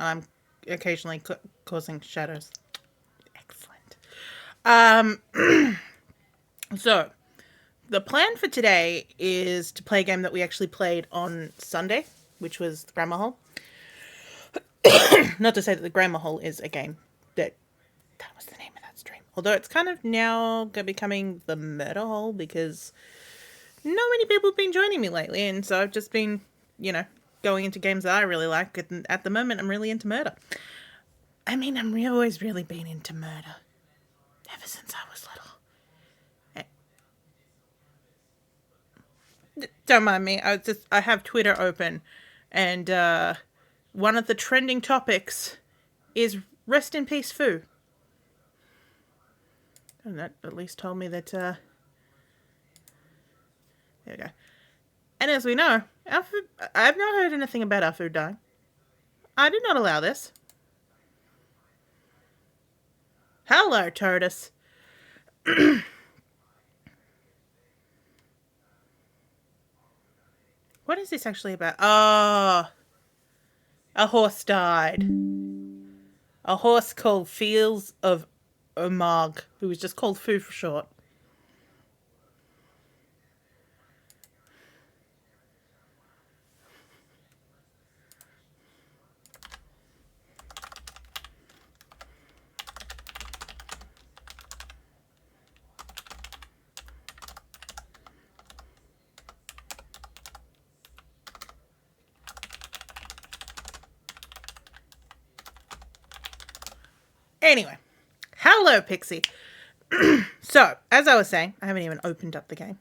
I'm occasionally causing shadows. Excellent. So, the plan for today is to play a game that we actually played on Sunday, which was the Grammar Hole. Not to say that the Grammar Hole is a game that was the name of that stream. Although it's kind of now becoming the Murder Hole because not many people have been joining me lately, and so I've just been, going into games that I really like, and at the moment I'm really into murder. I mean, always really been into murder. Ever since I was little. Don't mind me, I have Twitter open, and one of the trending topics is rest in peace Fu. And that at least told me that, there we go. And as we know, I have not heard anything about our food dying. I did not allow this. Hello, tortoise. What is this actually about? Oh, a horse died. A horse called Fields of Omag, who was just called Fu for short. Anyway, hello, Pixie. So, as I was saying, I haven't even opened up the game.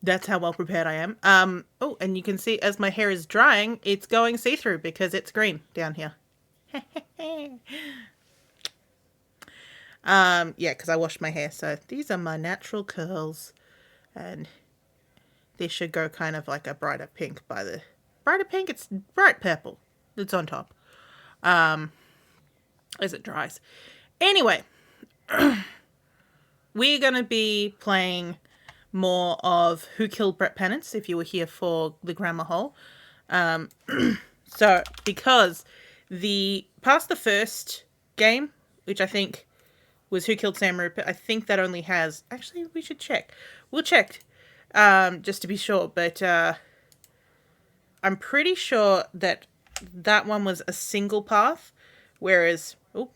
That's how well prepared I am. Oh, and you can see as my hair is drying, it's going see-through because it's green down here. Yeah, because I washed my hair. So these are my natural curls, and this should go kind of like a brighter pink brighter pink. It's bright purple. It's on top. As it dries. Anyway, we're going to be playing more of Who Killed Brett Penance, if you were here for the Grammar Hole. So, because past the first game, which I think was Who Killed Sam Rupert, I think that only has... Actually, we should check. We'll check, just to be sure, but I'm pretty sure that one was a single path, whereas... Oh,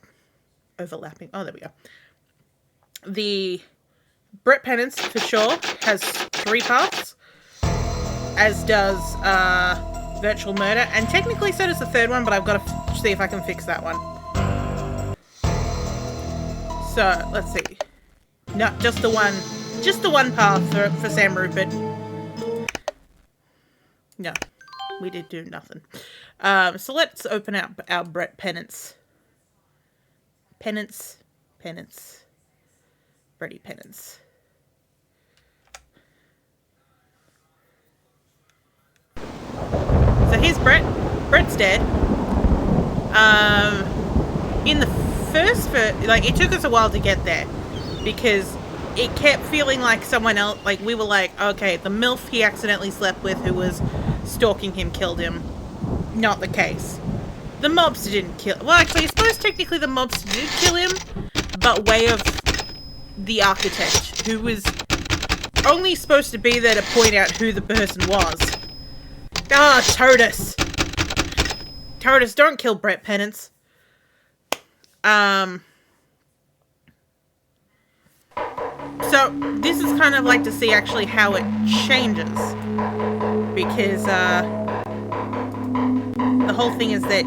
overlapping. Oh, there we go. The Brett Penance, for sure, has 3 paths, as does Virtual Murder, and technically so does the third one, but I've got to see if I can fix that one. So, let's see. No, just the one path for Sam Rupert. No, we did do nothing. So let's open up our Brett Penance. Penance. Bretty Penance. So here's Brett. Brett's dead. In the first, it took us a while to get there because it kept feeling like someone else, like we were like, okay, the MILF he accidentally slept with who was stalking him killed him. Not the case. The mobster didn't kill... Well, actually, I suppose technically the mobster did kill him, but way of the architect, who was only supposed to be there to point out who the person was. Ah, Totus! Totus, don't kill Brett Penance. So, this is kind of like to see actually how it changes. Because, the whole thing is that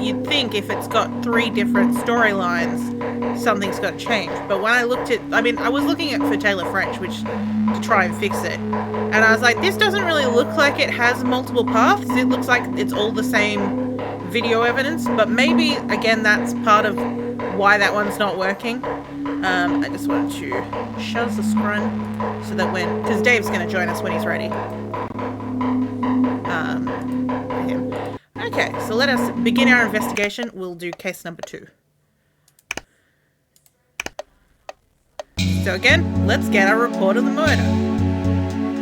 you'd think if it's got 3 different storylines, something's got to change. But when I looked at... I mean, I was looking at for Taylor French, to try and fix it. And I was like, this doesn't really look like it has multiple paths. It looks like it's all the same video evidence. But maybe, again, that's part of why that one's not working. I just wanted to shut the screen so that when... Because Dave's going to join us when he's ready. Him. Okay, so let us begin our investigation. We'll do case number 2. So again, let's get our report of the murder.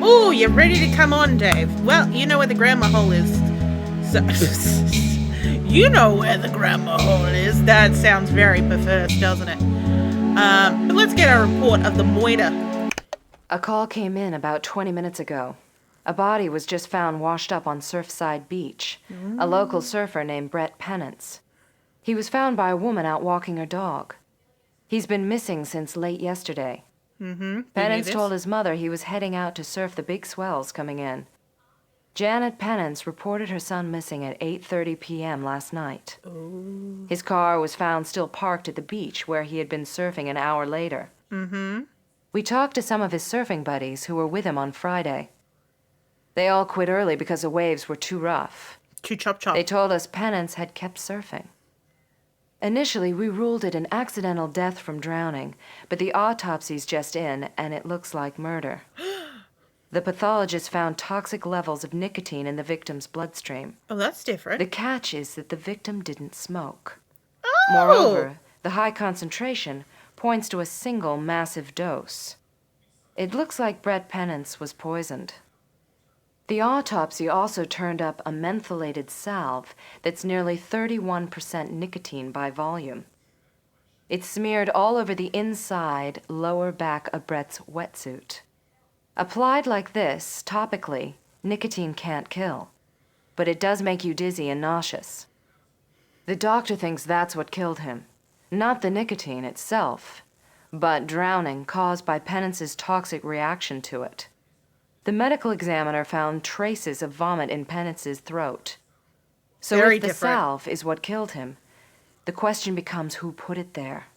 Oh, you're ready to come on, Dave. Well, you know where the Grammar Hole is. So, You know where the grammar hole is. That sounds very perverse, doesn't it? But let's get a report of the moiter. A call came in about 20 minutes ago. A body was just found washed up on Surfside Beach. A local surfer named Brett Penance. He was found by a woman out walking her dog. He's been missing since late yesterday. Penance told his mother he was heading out to surf the big swells coming in. Janet Penance reported her son missing at 8:30 p.m. last night. Ooh. His car was found still parked at the beach where he had been surfing an hour later. We talked to some of his surfing buddies who were with him on Friday. They all quit early because the waves were too rough. Too chop. They told us Penance had kept surfing. Initially, we ruled it an accidental death from drowning, but the autopsy's just in, and it looks like murder. The pathologist found toxic levels of nicotine in the victim's bloodstream. Oh, that's different. The catch is that the victim didn't smoke. Oh! Moreover, the high concentration points to a single massive dose. It looks like Brett Penance was poisoned. The autopsy also turned up a mentholated salve that's nearly 31% nicotine by volume. It's smeared all over the inside, lower back of Brett's wetsuit. Applied like this, topically, nicotine can't kill, but it does make you dizzy and nauseous. The doctor thinks that's what killed him. Not the nicotine itself, but drowning caused by Penance's toxic reaction to it. The medical examiner found traces of vomit in Penance's throat. So Very if the different. salve is what killed him, the question becomes who put it there.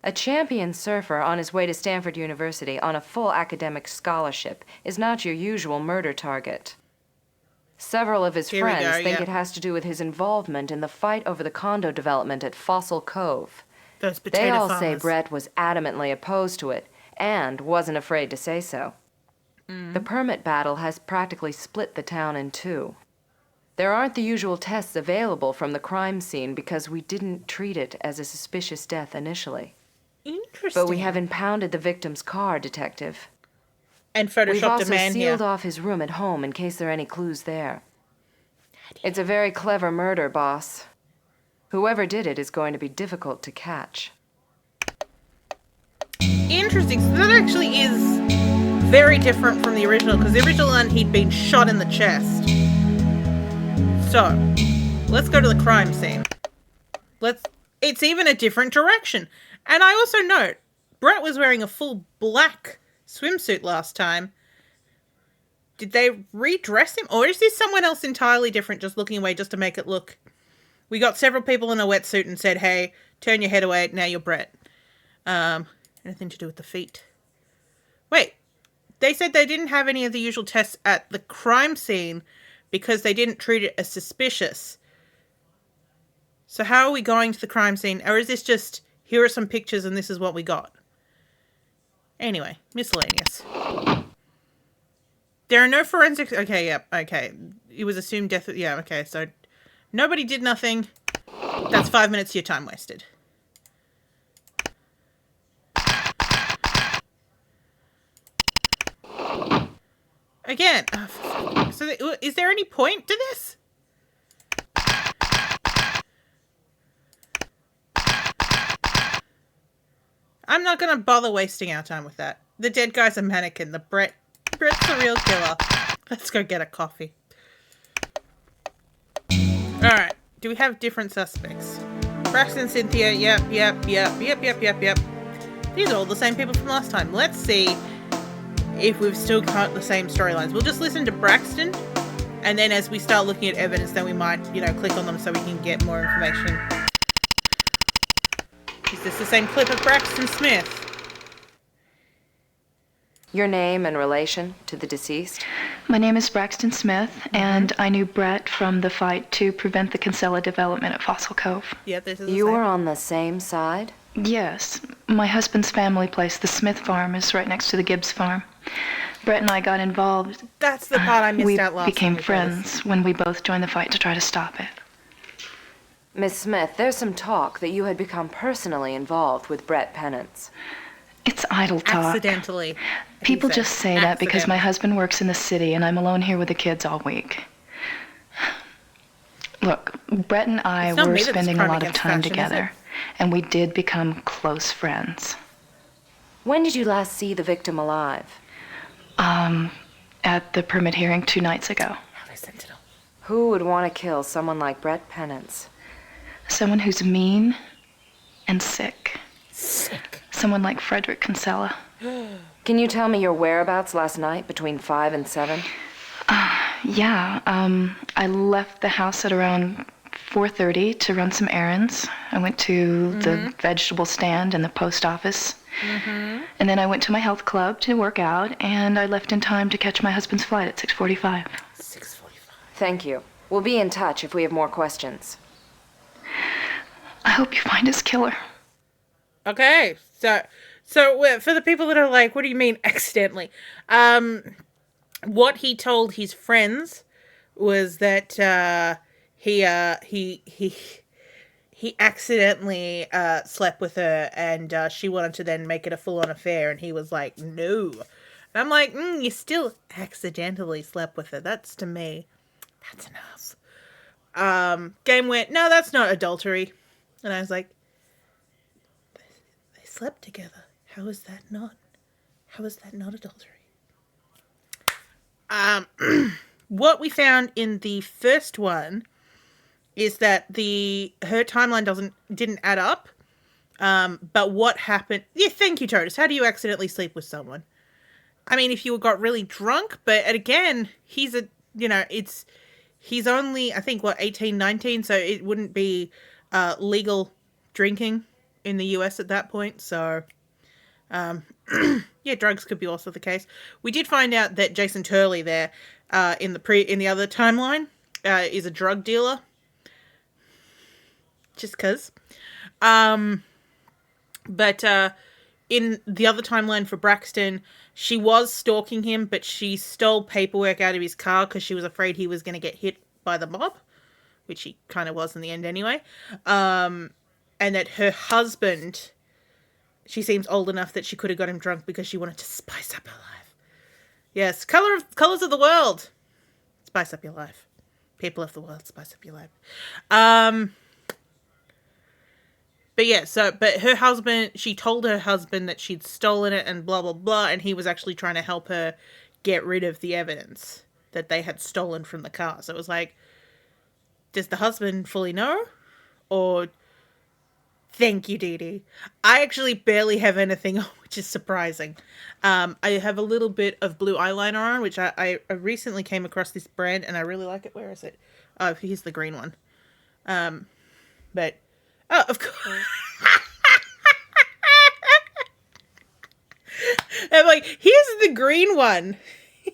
A champion surfer on his way to Stanford University on a full academic scholarship is not your usual murder target. Several of his Here we friends go, think yeah. it has to do with his involvement in the fight over the condo development at Fossil Cove. Those potato They all farmers. say Brett was adamantly opposed to it and wasn't afraid to say so. The permit battle has practically split the town in two. There aren't the usual tests available from the crime scene because we didn't treat it as a suspicious death initially. Interesting. But we have impounded the victim's car, Detective. And We've photoshopped also a man sealed here. off his room at home in case there are any clues there. It's a very clever murder, boss. Whoever did it is going to be difficult to catch. Interesting. So that actually is very different from the original, because the original one, he'd been shot in the chest. So, let's go to the crime scene. It's even a different direction. And I also note, Brett was wearing a full black swimsuit last time. Did they redress him? Or is this someone else entirely different, just looking away just to make it look... We got several people in a wetsuit and said, hey, turn your head away, now you're Brett. Anything to do with the feet? Wait, they said they didn't have any of the usual tests at the crime scene because they didn't treat it as suspicious. So how are we going to the crime scene? Or is this just, here are some pictures and this is what we got? Anyway, miscellaneous. There are no forensics... Okay, yep, okay. It was assumed death... Yeah, okay, so nobody did nothing. That's 5 minutes of your time wasted. Again, so is there any point to this? I'm not going to bother wasting our time with that. The dead guy's a mannequin. Brett's the real killer. Let's go get a coffee. Alright, do we have different suspects? Braxton, Cynthia, yep. These are all the same people from last time. Let's see if we've still got the same storylines. We'll just listen to Braxton, and then as we start looking at evidence, then we might, click on them so we can get more information. Is this the same clip of Braxton Smith? Your name and relation to the deceased? My name is Braxton Smith, and I knew Brett from the fight to prevent the Kinsella development at Fossil Cove. Yeah, this is the You same. were on the same side? Yes, my husband's family place, the Smith farm, is right next to the Gibbs farm. Brett and I got involved. That's the part I missed We out last became time. friends when we both joined the fight to try to stop it. Miss Smith, there's some talk that you had become personally involved with Brett Penance. It's idle talk. Accidentally. People he said. just say that because my Accidentally. husband works in the city and I'm alone here with the kids all week. Look, Brett and I It's not were me that's spending a crime lot of against time fashion, is it? together, and we did become close friends. When did you last see the victim alive? At the permit hearing 2 nights ago. Have I sent it all? Who would want to kill someone like Brett Penance? Someone who's mean and sick. Sick. Someone like Frederick Kinsella. Can you tell me your whereabouts last night between 5 and 7? Yeah, I left the house at around 4:30 to run some errands. I went to the vegetable stand and the post office. And then I went to my health club to work out, and I left in time to catch my husband's flight at 6:45. 6:45. Thank you. We'll be in touch if we have more questions. I hope you find his killer. Okay, so for the people that are like, what do you mean accidentally? What he told his friends was that he accidentally slept with her, and she wanted to then make it a full-on affair, and he was like, no. And I'm like, you still accidentally slept with her. That's, to me, that's enough. Game went, no, that's not adultery. And I was like, they slept together. How is that not adultery? What we found in the first one is that her timeline didn't add up. But what happened? Yeah, thank you, Totus. How do you accidentally sleep with someone? I mean, if you got really drunk, but again, he's only, I think, 18, 19, so it wouldn't be legal drinking in the US at that point. So, yeah, drugs could be also the case. We did find out that Jason Turley there, in the other timeline, is a drug dealer. Just 'cause. But in the other timeline for Braxton, she was stalking him, but she stole paperwork out of his car because she was afraid he was going to get hit by the mob, which he kind of was in the end anyway. And that her husband, she seems old enough that she could have got him drunk because she wanted to spice up her life. Yes, colors of the world. Spice up your life. People of the world, spice up your life. But yeah, but her husband, she told her husband that she'd stolen it and blah, blah, blah, and he was actually trying to help her get rid of the evidence that they had stolen from the car. So it was like, does the husband fully know? Or, thank you, Dee Dee. I actually barely have anything on, which is surprising. I have a little bit of blue eyeliner on, which I recently came across this brand, and I really like it. Where is it? Oh, here's the green one. But... oh, of course. I'm like, here's the green one. Of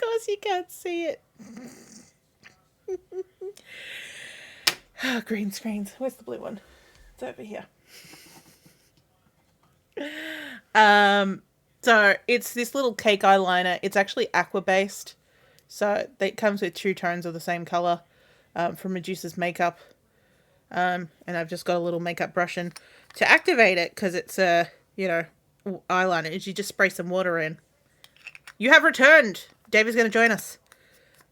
course you can't see it. Oh, green screens. Where's the blue one? It's over here. So it's this little cake eyeliner. It's actually aqua based. So it comes with 2 tones of the same color from Medusa's makeup. And I've just got a little makeup brush in to activate it because it's eyeliner. Is you just spray some water in. You have returned. Dave is going to join us,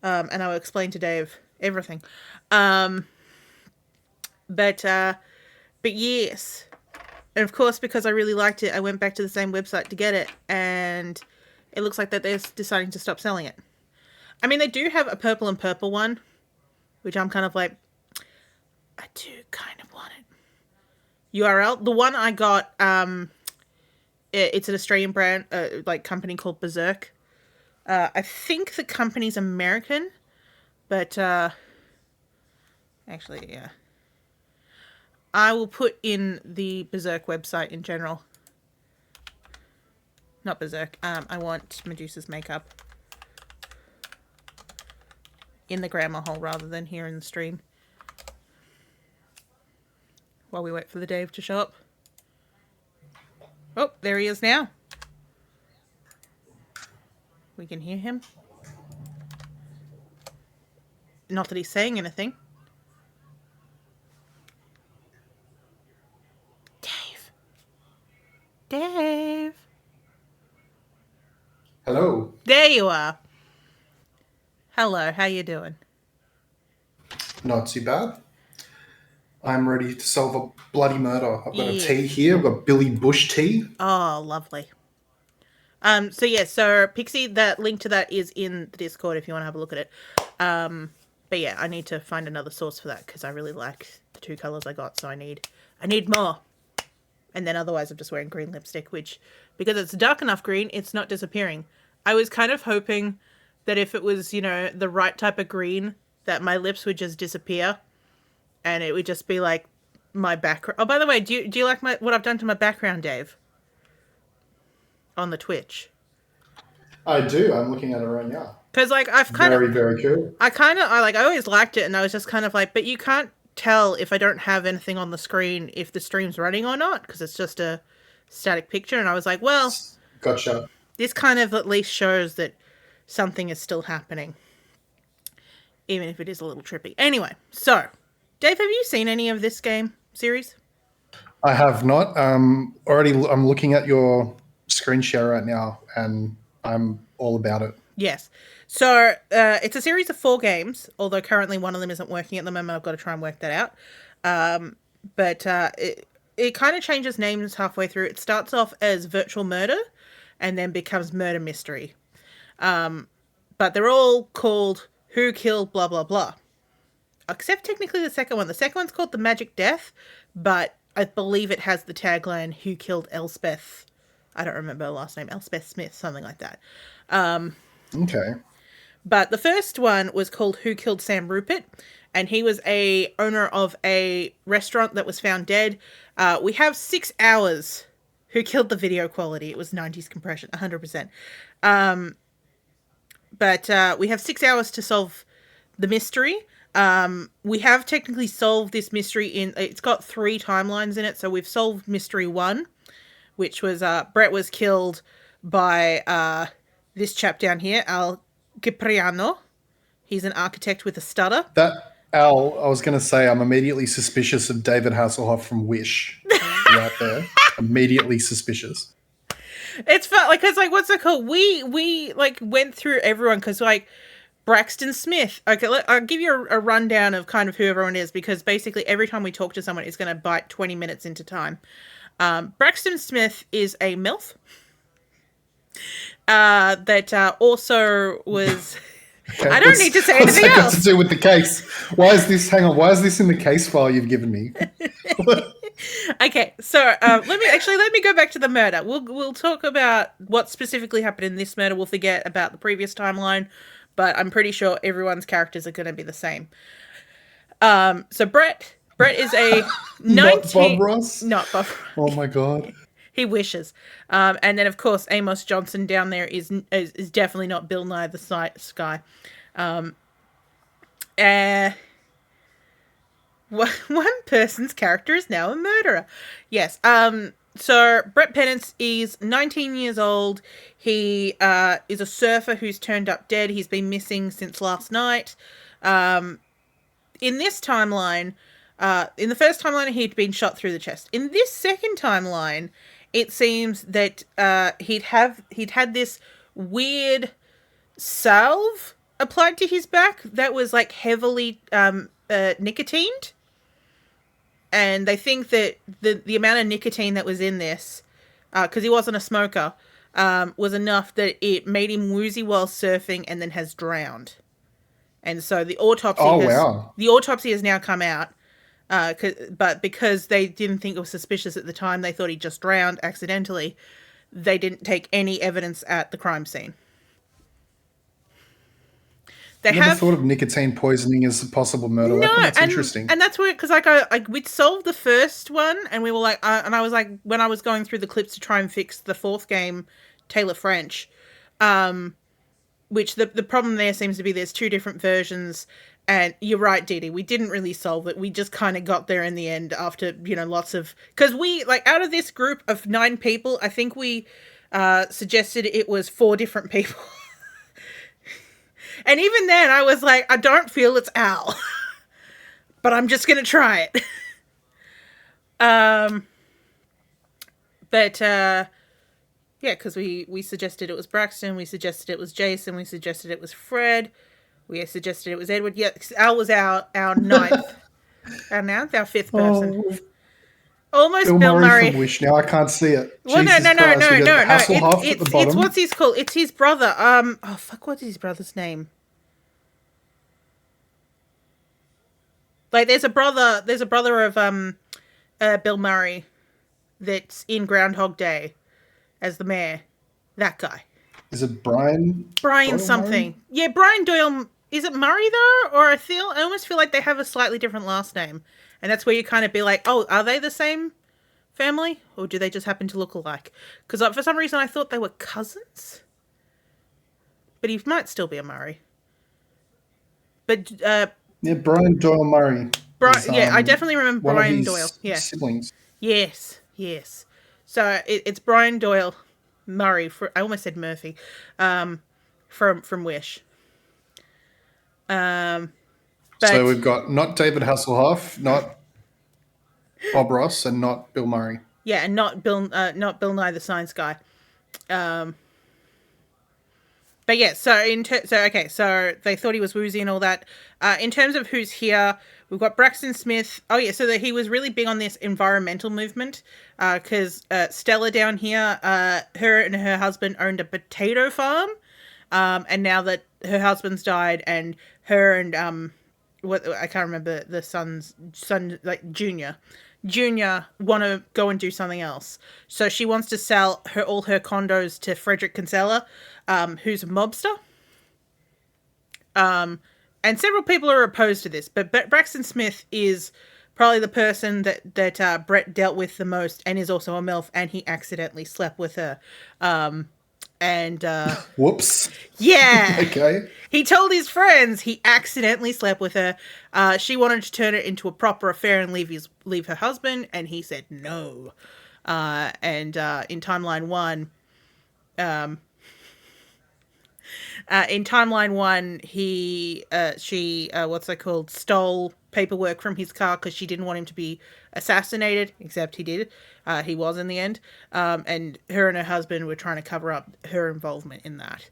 and I will explain to Dave everything. But yes, and of course because I really liked it, I went back to the same website to get it, and it looks like that they're deciding to stop selling it. I mean, they do have a purple and purple one, which I'm kind of like, I do kind of want it. URL. The one I got, it's an Australian brand, company called Berserk. I think the company's American, but actually, yeah. I will put in the Berserk website in general. Not Berserk. I want Medusa's makeup in the grammar hole rather than here in the stream. While we wait for the Dave to show up. Oh, there he is now. We can hear him. Not that he's saying anything. Dave. Dave. Hello. There you are. Hello, how you doing? Not too bad. I'm ready to solve a bloody murder. I've got a Yeah. tea here. I've got Billy Bush tea. Oh, lovely. So Pixie, that link to that is in the Discord if you want to have a look at it. But yeah, I need to find another source for that because I really like the two colors I got, so I need more. And then otherwise I'm just wearing green lipstick, which, because it's dark enough green, it's not disappearing. I was kind of hoping that if it was, the right type of green, that my lips would just disappear and it would just be like my background. Oh, by the way, do you like what I've done to my background, Dave? On the Twitch. I do. I'm looking at it right now. Because I've very cool. I always liked it, and I was just kind of like, but you can't tell if I don't have anything on the screen if the stream's running or not, because it's just a static picture. And I was like, well, gotcha. This kind of at least shows that something is still happening, even if it is a little trippy. Anyway, so Dave, have you seen any of this game series? I have not. I'm looking at your screen share right now, and I'm all about it. Yes. So it's a series of 4 games, although currently one of them isn't working at the moment. I've got to try and work that out. But it kind of changes names halfway through. It starts off as Virtual Murder and then becomes Murder Mystery. But they're all called Who Killed Blah Blah Blah. Except technically the second one. The second one's called The Magic Death, but I believe it has the tagline Who Killed Elspeth. I don't remember her last name. Elspeth Smith, something like that. Okay. But the first one was called Who Killed Sam Rupert, and he was a owner of a restaurant that was found dead. We have 6 hours. Who killed the video quality? It was 90s compression, 100%. But we have 6 hours to solve the mystery. We have technically solved this mystery it's got 3 timelines in it. So we've solved mystery 1, which was Brett was killed by this chap down here, Al Cipriano. He's an architect with a stutter. That Al, I was going to say, I'm immediately suspicious of David Hasselhoff from Wish. Right there, immediately suspicious. It's fun, because what's it called? We went through everyone because Braxton Smith. Okay, I'll give you a rundown of kind of who everyone is, because basically every time we talk to someone, it's going to bite 20 minutes into time. Braxton Smith is a MILF. That also was. Okay, I don't need to say anything else. What's that got to do with the case? Why is this? Hang on. Why is this in the case file you've given me? Okay, so let me go back to the murder. We'll talk about what specifically happened in this murder. We'll forget about the previous timeline, but I'm pretty sure everyone's characters are going to be the same. So Brett is a 19. Not Bob Ross. Not Bob. Oh my god. He wishes. And then, of course, Amos Johnson down there is definitely not Bill Nye the Sky. One person's character is now a murderer. Yes. So Brett Penance is 19 years old. He is a surfer who's turned up dead. He's been missing since last night. In this timeline, in the first timeline, he'd been shot through the chest. In this second timeline, it seems that he'd had this weird salve applied to his back that was heavily nicotined, and they think that the amount of nicotine that was in this, because he wasn't a smoker, was enough that it made him woozy while surfing and then has drowned. And so the autopsy has now come out. But because they didn't think it was suspicious at the time, they thought he just drowned accidentally. They didn't take any evidence at the crime scene. I never thought of nicotine poisoning as a possible murder weapon. That's interesting. And that's weird, because we'd solved the first one, and we were and I was when I was going through the clips to try and fix the 4th game, Taylor French, which the problem there seems to be there's 2 different versions. And you're right, Dee Dee, we didn't really solve it. We just kind of got there in the end after, lots of... Because we, out of this group of 9 people, I think we suggested it was 4 different people. And even then, I was like, I don't feel it's Al. But I'm just going to try it. Yeah, because we suggested it was Braxton, we suggested it was Jason, we suggested it was Fred. We suggested it was Edward. Yes, Al was our ninth. Our fifth person. Oh, Almost Bill Bill Murray Murray. from Wish. Now I can't see it. Well, no. Jesus Christ. We got Hasselhoff at the bottom. It's what's his called? It's his brother. Oh fuck, what's his brother's name? Like, there's a brother of Bill Murray that's in Groundhog Day as the mayor. That guy. Is it Brian? Brian Doyle something. Murray? Yeah, Brian Doyle. Is it Murray though, or I almost feel like they have a slightly different last name, and that's where you kind of be like, oh, are they the same family, or do they just happen to look alike? Because for some reason I thought they were cousins, but he might still be a Murray. But Yeah, Brian Doyle Murray. I definitely remember one Brian of his Doyle. Yeah, siblings. yes. So it's Brian Doyle Murray. I almost said Murphy, from Wish. But, So we've got not David Hasselhoff, not Bob Ross, and not Bill Murray. Yeah, and not Bill Nye the Science Guy. But yeah, so they thought he was woozy and all that. In terms of who's here, we've got Braxton Smith. Oh yeah, so that he was really big on this environmental movement. Because Stella down here, her and her husband owned a potato farm. And now that her husband's died, and her and I can't remember the son, like Junior want to go and do something else. So she wants to sell all her condos to Frederick Kinsella, who's a mobster. And several people are opposed to this, but Braxton Smith is probably the person that Brett dealt with the most, and is also a MILF, and he accidentally slept with her. Whoops. Yeah. Okay. He told his friends he accidentally slept with her. She wanted to turn it into a proper affair and leave her husband, and he said no. In timeline one, she stole paperwork from his car because she didn't want him to be assassinated, except he did. He was in the end. And her and her husband were trying to cover up her involvement in that.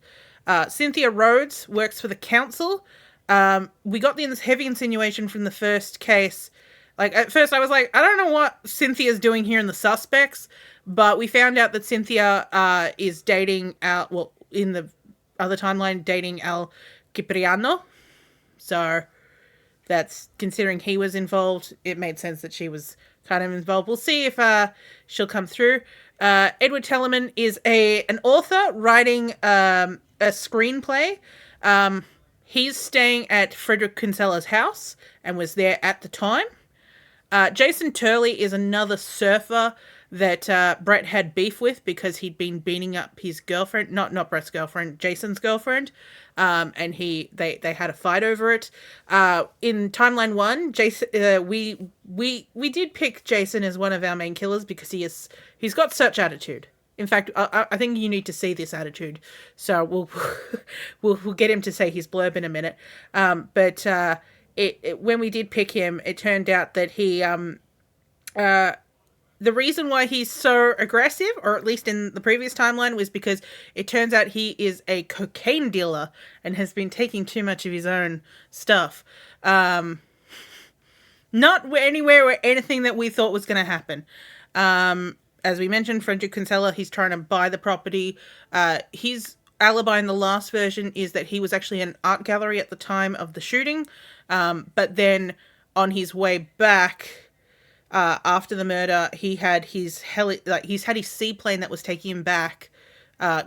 Cynthia Rhodes works for the council. We got this heavy insinuation from the first case. Like, at first I was like, I don't know what Cynthia's doing here in the suspects, but we found out that Cynthia is dating in the other timeline, dating Al Cipriano. So that's, considering he was involved, it made sense that she was kind of involved. We'll see if she'll come through. Edward Tellerman is an author writing a screenplay. He's staying at Frederick Kinsella's house and was there at the time. Jason Turley is another surfer that Brett had beef with because he'd been beating up his girlfriend, not Brett's girlfriend, Jason's girlfriend, and they had a fight over it. In timeline one, Jason, we did pick Jason as one of our main killers because he's got such attitude. In fact, I think you need to see this attitude. So we'll get him to say his blurb in a minute. But when we did pick him, it turned out that he the reason why he's so aggressive, or at least in the previous timeline, was because it turns out he is a cocaine dealer and has been taking too much of his own stuff. Not anywhere or anything that we thought was going to happen. As we mentioned, Frederick Kinsella, he's trying to buy the property. His alibi in the last version is that he was actually in an art gallery at the time of the shooting. But then on his way back, after the murder, he had his seaplane that was taking him back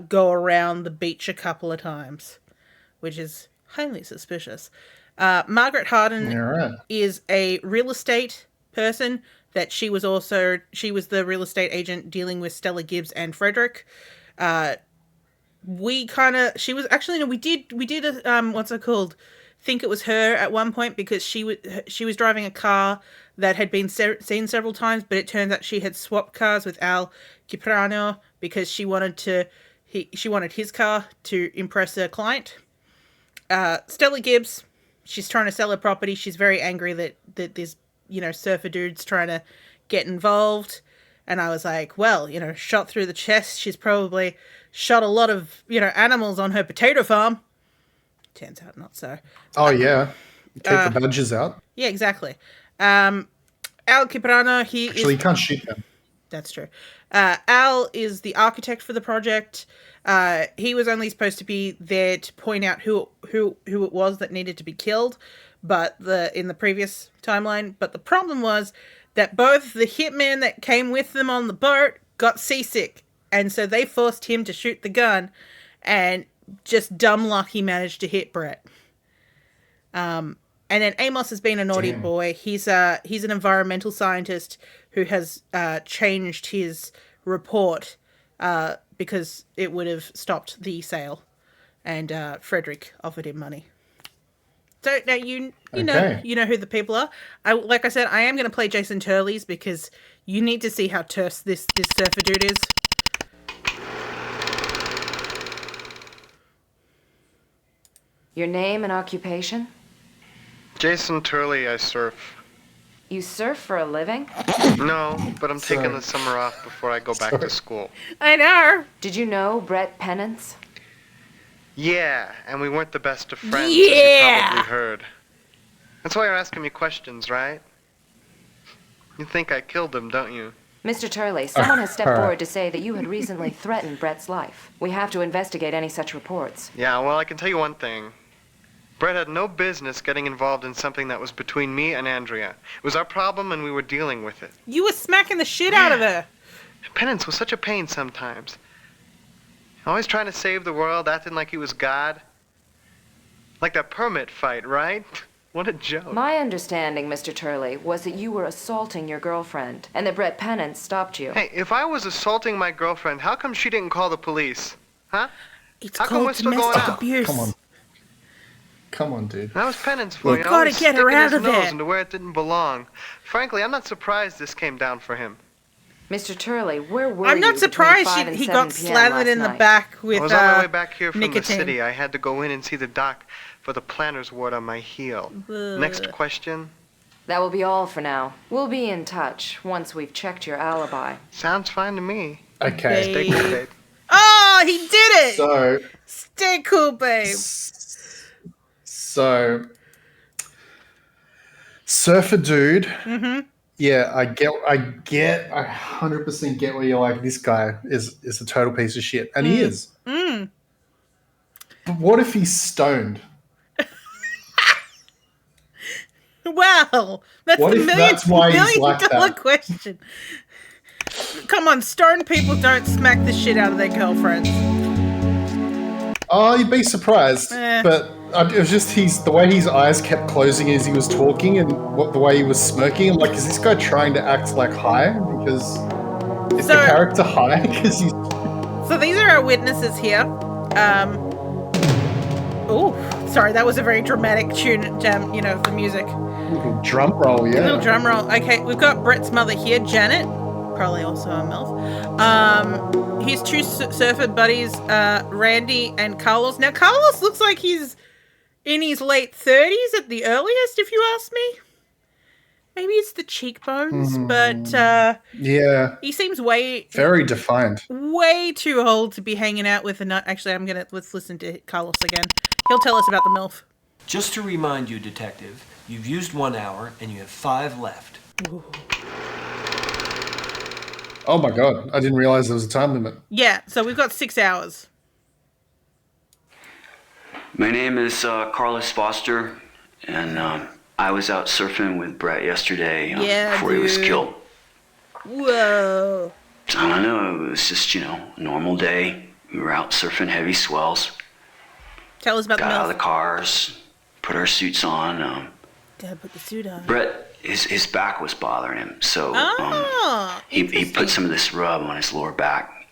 go around the beach a couple of times, which is highly suspicious. Margaret Harden is a real estate person that she was the real estate agent dealing with Stella Gibbs and Frederick. We did what's it called? Think it was her at one point because she was driving a car that had been seen several times, but it turns out she had swapped cars with Al Cipriano because she wanted his car to impress her client. Stella Gibbs, she's trying to sell her property. She's very angry that this surfer dude's trying to get involved. And I was like, well, shot through the chest. She's probably shot a lot of animals on her potato farm. Turns out not so. Oh, yeah. Keep the badges out. Yeah, exactly. Al Cipriano, Actually, you can't shoot them. That's true. Al is the architect for the project. He was only supposed to be there to point out who it was that needed to be killed, but in the previous timeline. But the problem was that both the hitman that came with them on the boat got seasick, and so they forced him to shoot the gun, and just dumb luck he managed to hit Brett. And then Amos has been a naughty boy. He's an environmental scientist who has changed his report because it would have stopped the sale, and Frederick offered him money. So now you know who the people are. Like I said, I am going to play Jason Turley's because you need to see how terse this surfer dude is. Your name and occupation? Jason Turley, I surf. You surf for a living? No, but I'm taking the summer off before I go back to school. I know. Did you know Brett Penance? Yeah, and we weren't the best of friends, as you probably heard. That's why you're asking me questions, right? You think I killed him, don't you? Mr. Turley, someone has stepped forward to say that you had recently threatened Brett's life. We have to investigate any such reports. Yeah, well, I can tell you one thing. Brett had no business getting involved in something that was between me and Andrea. It was our problem and we were dealing with it. You were smacking the shit out of her. Penance was such a pain sometimes. Always trying to save the world, acting like he was God. Like that permit fight, right? What a joke. My understanding, Mr. Turley, was that you were assaulting your girlfriend, and that Brett Penance stopped you. Hey, if I was assaulting my girlfriend, how come she didn't call the police? Huh? It's How come we're called still going domestic out? abuse. Come on, dude. That was Penance for you. Gotta Always get her sticking out his of nose there. into where it didn't belong. Frankly, I'm not surprised this came down for him. Mr. Turley, where were I'm you not between surprised 5 and he 7 got p.m. slathered last in the night? back with I was on my way back here from nicotine. the city. I had to go in and see the doc for the planner's ward on my heel. Next question. That will be all for now. We'll be in touch once we've checked your alibi. Sounds fine to me. Okay. Stay cool, babe. Oh, he did it! So, Stay cool, babe. surfer dude. Mm-hmm. Yeah, I 100% get where you're like, this guy is a total piece of shit, and he is. But what if he's stoned? Well, that's What the if that's why he's like $1 million that? question. Come on, stoned people don't smack the shit out of their girlfriends. Oh, you'd be surprised. But it was just the way his eyes kept closing as he was talking, and the way he was smirking. I'm like, is this guy trying to act like high? Because is the character high? Because he's... So these are our witnesses here. Oh, sorry, that was a very dramatic tune. The music. Little drum roll, yeah. Little drum roll. Okay, we've got Brett's mother here, Janet. Probably also a MILF. His two surfer buddies, Randy and Carlos. Now, Carlos looks like he's in his late 30s at the earliest, if you ask me. Maybe it's the cheekbones, but yeah, he seems very defined. Way too old to be hanging out with a nut. Actually, let's listen to Carlos again. He'll tell us about the MILF. Just to remind you, Detective, you've used 1 hour and you have 5 left. Ooh. Oh my god, I didn't realize there was a time limit. Yeah, so we've got 6 hours. My name is Carlos Foster, and I was out surfing with Brett yesterday before he was killed. Whoa. I don't know, it was just, a normal day. We were out surfing heavy swells. Tell us about Got the MILF. out of the cars, put our suits on. Gotta put the suit on. Brett, his back was bothering him, so he put some of this rub on his lower back.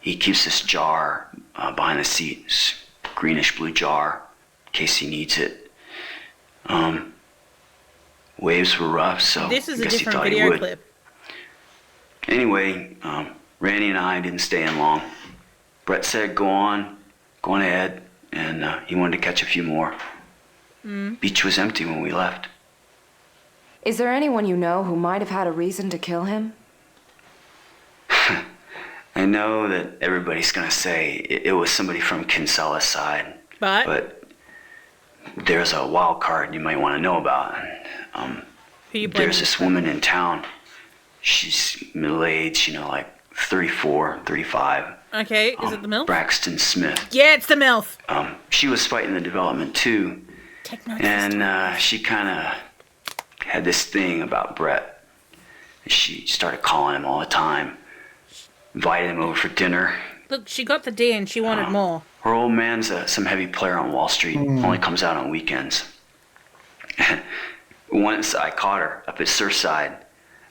He keeps this jar behind the seat, this greenish blue jar, in case he needs it. Waves were rough, so This is I a guess he different thought he video would. clip. Anyway, Randy and I didn't stay in long. Brett said, go on ahead, and he wanted to catch a few more. Beach was empty when we left. Is there anyone you know who might have had a reason to kill him? I know that everybody's gonna say it was somebody from Kinsella's side, But but there's a wild card you might want to know about. Who you blaming There's this woman in town. She's middle-aged, like 34, 35. Okay, is it the MILF? Braxton Smith. Yeah, it's the MILF. She was fighting the development too. And she kind of had this thing about Brett. She started calling him all the time, invited him over for dinner. Look, she got the D and she wanted more. Her old man's some heavy player on Wall Street. Only comes out on weekends. Once I caught her up at Surfside,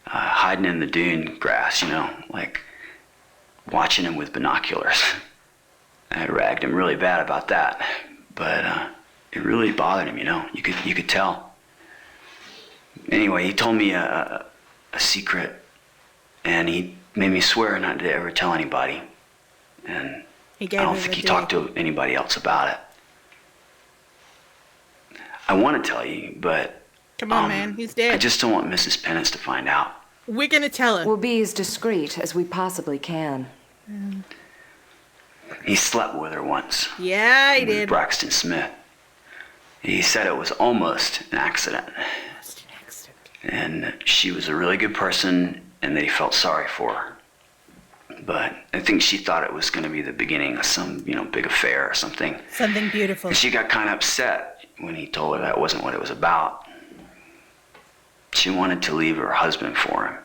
hiding in the dune grass, like watching him with binoculars. I ragged him really bad about that, but it really bothered him. You could tell. Anyway, he told me a secret, and he made me swear not to ever tell anybody. And I don't think he talked to anybody else about it. I want to tell you, but come on, man, he's dead. I just don't want Mrs. Penance to find out. We're gonna tell her. We'll be as discreet as we possibly can. He slept with her once. Yeah, he with did. Braxton Smith. He said it was almost an accident. And she was a really good person, and that he felt sorry for her. But I think she thought it was going to be the beginning of some, big affair or something. Something beautiful. And she got kind of upset when he told her that wasn't what it was about. She wanted to leave her husband for him.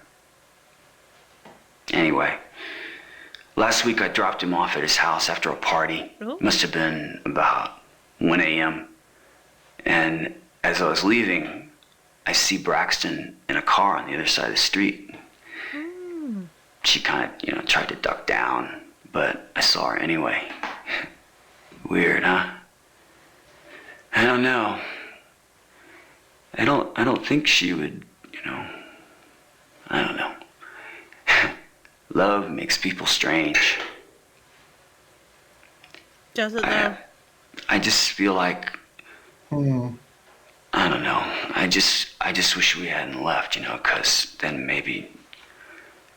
Anyway, last week I dropped him off at his house after a party. Oh. Must have been about 1 a.m. And as I was leaving, I see Braxton in a car on the other side of the street. She kind of, tried to duck down, but I saw her anyway. Weird, huh? I don't know. I don't think she would, I don't know. Love makes people strange. Does it though? I just feel like, I don't know. I just wish we hadn't left, 'cause then maybe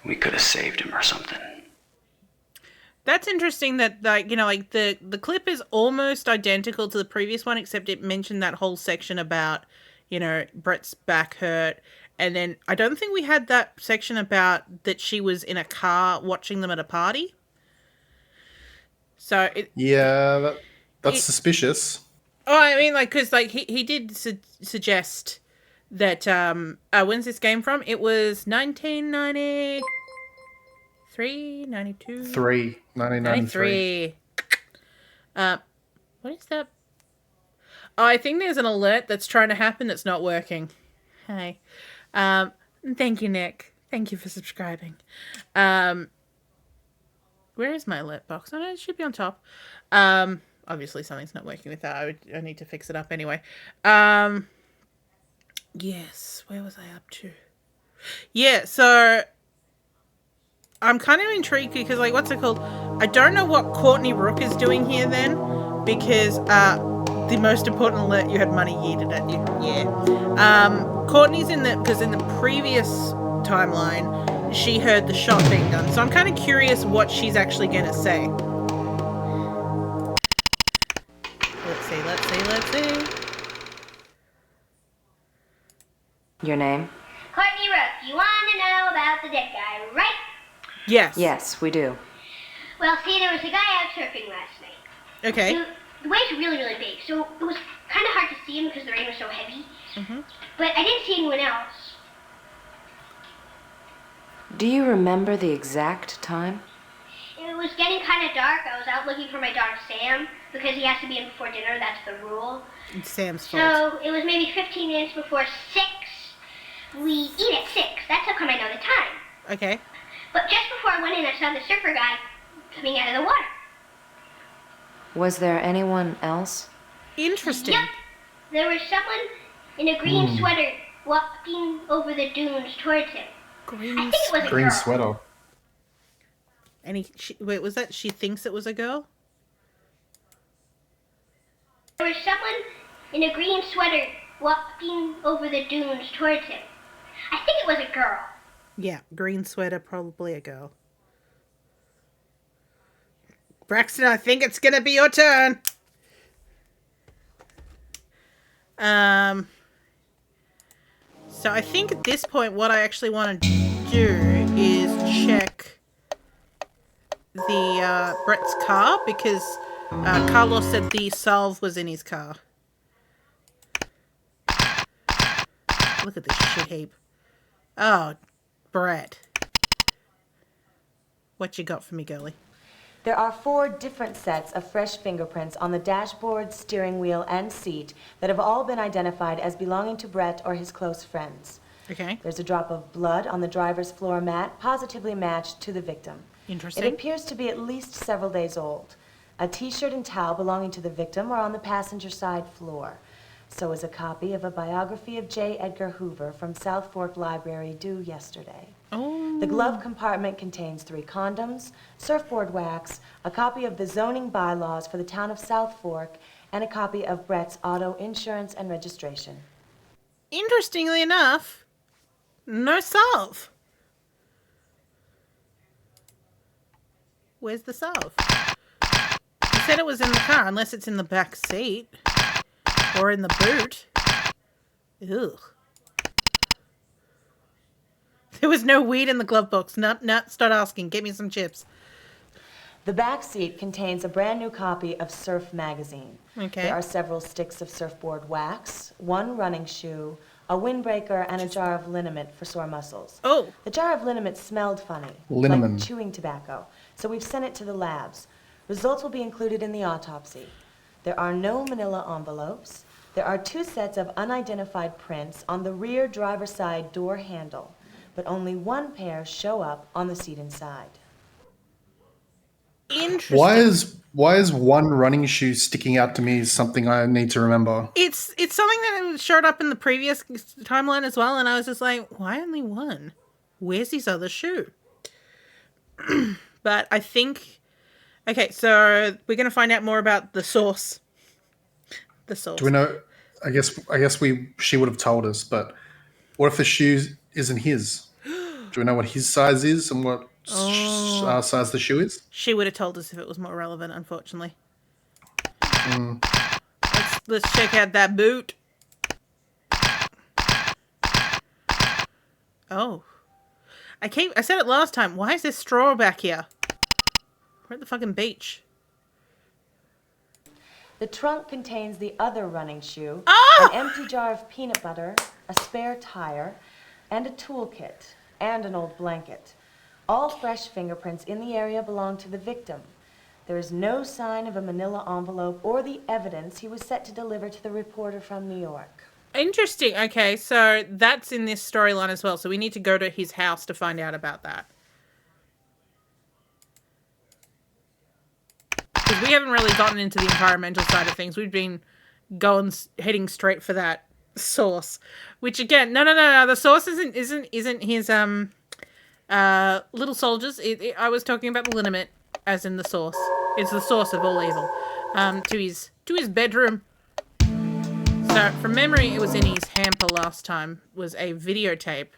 we could have saved him or something. That's interesting that, the clip is almost identical to the previous one, except it mentioned that whole section about, Brett's back hurt. And then I don't think we had that section about that she was in a car watching them at a party. So that's suspicious. Oh, I mean, because he did suggest that, when's this game from? It was 1993, 92? 1993. What is that? Oh, I think there's an alert that's trying to happen that's not working. Hey. Thank you, Nick. Thank you for subscribing. Where is my alert box? I know it should be on top. Obviously something's not working with that. I need to fix it up anyway. Yes, where was I up to? Yeah, so I'm kind of intrigued because, what's it called? I don't know what Courtney Rook is doing here then, because the most important alert, you had money yeeted at you. Yeah. Courtney's because in the previous timeline, she heard the shot being done. So I'm kind of curious what she's actually going to say. Let's see. Your name? Courtney Rook, you want to know about the dead guy, right? Yes. Yes, we do. Well, see, there was a guy out surfing last night. Okay. The waves were really, really big, so it was kind of hard to see him because the rain was so heavy. Mm-hmm. But I didn't see anyone else. Do you remember the exact time? It was getting kind of dark. I was out looking for my dog Sam because he has to be in before dinner. That's the rule. It's Sam's fault. So it was maybe 15 minutes before 6. We eat at 6. That's how come I know the time. Okay. But just before I went in, I saw the surfer guy coming out of the water. Was there anyone else? Interesting. Yep. There was someone in a green sweater walking over the dunes towards him. I think it was a Green girl. sweater. Wait, was that she thinks it was a girl? There was someone in a green sweater walking over the dunes towards him. I think it was a girl. Yeah, green sweater, probably a girl. Braxton, I think it's gonna be your turn. So I think at this point what I actually want to do is check the Brett's car, because Carlos said the salve was in his car. Look at this shit heap. Oh, Brett. What you got for me, girlie? There are 4 different sets of fresh fingerprints on the dashboard, steering wheel, and seat that have all been identified as belonging to Brett or his close friends. Okay. There's a drop of blood on the driver's floor mat, positively matched to the victim. Interesting. It appears to be at least several days old. A t-shirt and towel belonging to the victim are on the passenger side floor. So is a copy of a biography of J. Edgar Hoover from South Fork Library due yesterday. Oh. The glove compartment contains 3 condoms, surfboard wax, a copy of the zoning bylaws for the town of South Fork, and a copy of Brett's auto insurance and registration. Interestingly enough, no salve. Where's the salve? You said it was in the car, unless it's in the back seat. Or in the boot. Ugh. There was no weed in the glove box. Nut, start asking. Get me some chips. The back seat contains a brand new copy of Surf magazine. Okay. There are several sticks of surfboard wax, 1 running shoe, a windbreaker, and a jar of liniment for sore muscles. Oh. The jar of liniment smelled funny, Liniment. like chewing tobacco, so we've sent it to the labs. Results will be included in the autopsy. There are no manila envelopes. There are 2 sets of unidentified prints on the rear driver's side door handle, but only 1 pair show up on the seat inside. Interesting. Why is 1 running shoe sticking out to me as something I need to remember? It's something that showed up in the previous timeline as well, and I was just like, why only 1? Where's his other shoe? But I think... Okay, so we're going to find out more about the source. The source. Do we know? I guess she would have told us, but what if the shoe isn't his? Do we know what his size is and what size the shoe is? She would have told us if it was more relevant, unfortunately. Let's check out that boot. Oh. I said it last time. Why is there straw back here? We're at the fucking beach. The trunk contains the other running shoe, Ah! an empty jar of peanut butter, a spare tire, and a toolkit, and an old blanket. All fresh fingerprints in the area belong to the victim. There is no sign of a manila envelope or the evidence he was set to deliver to the reporter from New York. Interesting. Okay, so that's in this storyline as well. So we need to go to his house to find out about that. Because we haven't really gotten into the environmental side of things. We've been heading straight for that source. Which again, no. The source isn't his little soldiers. I was talking about the liniment as in the source. It's the source of all evil. To his bedroom. So from memory, it was in his hamper last time. Was a videotape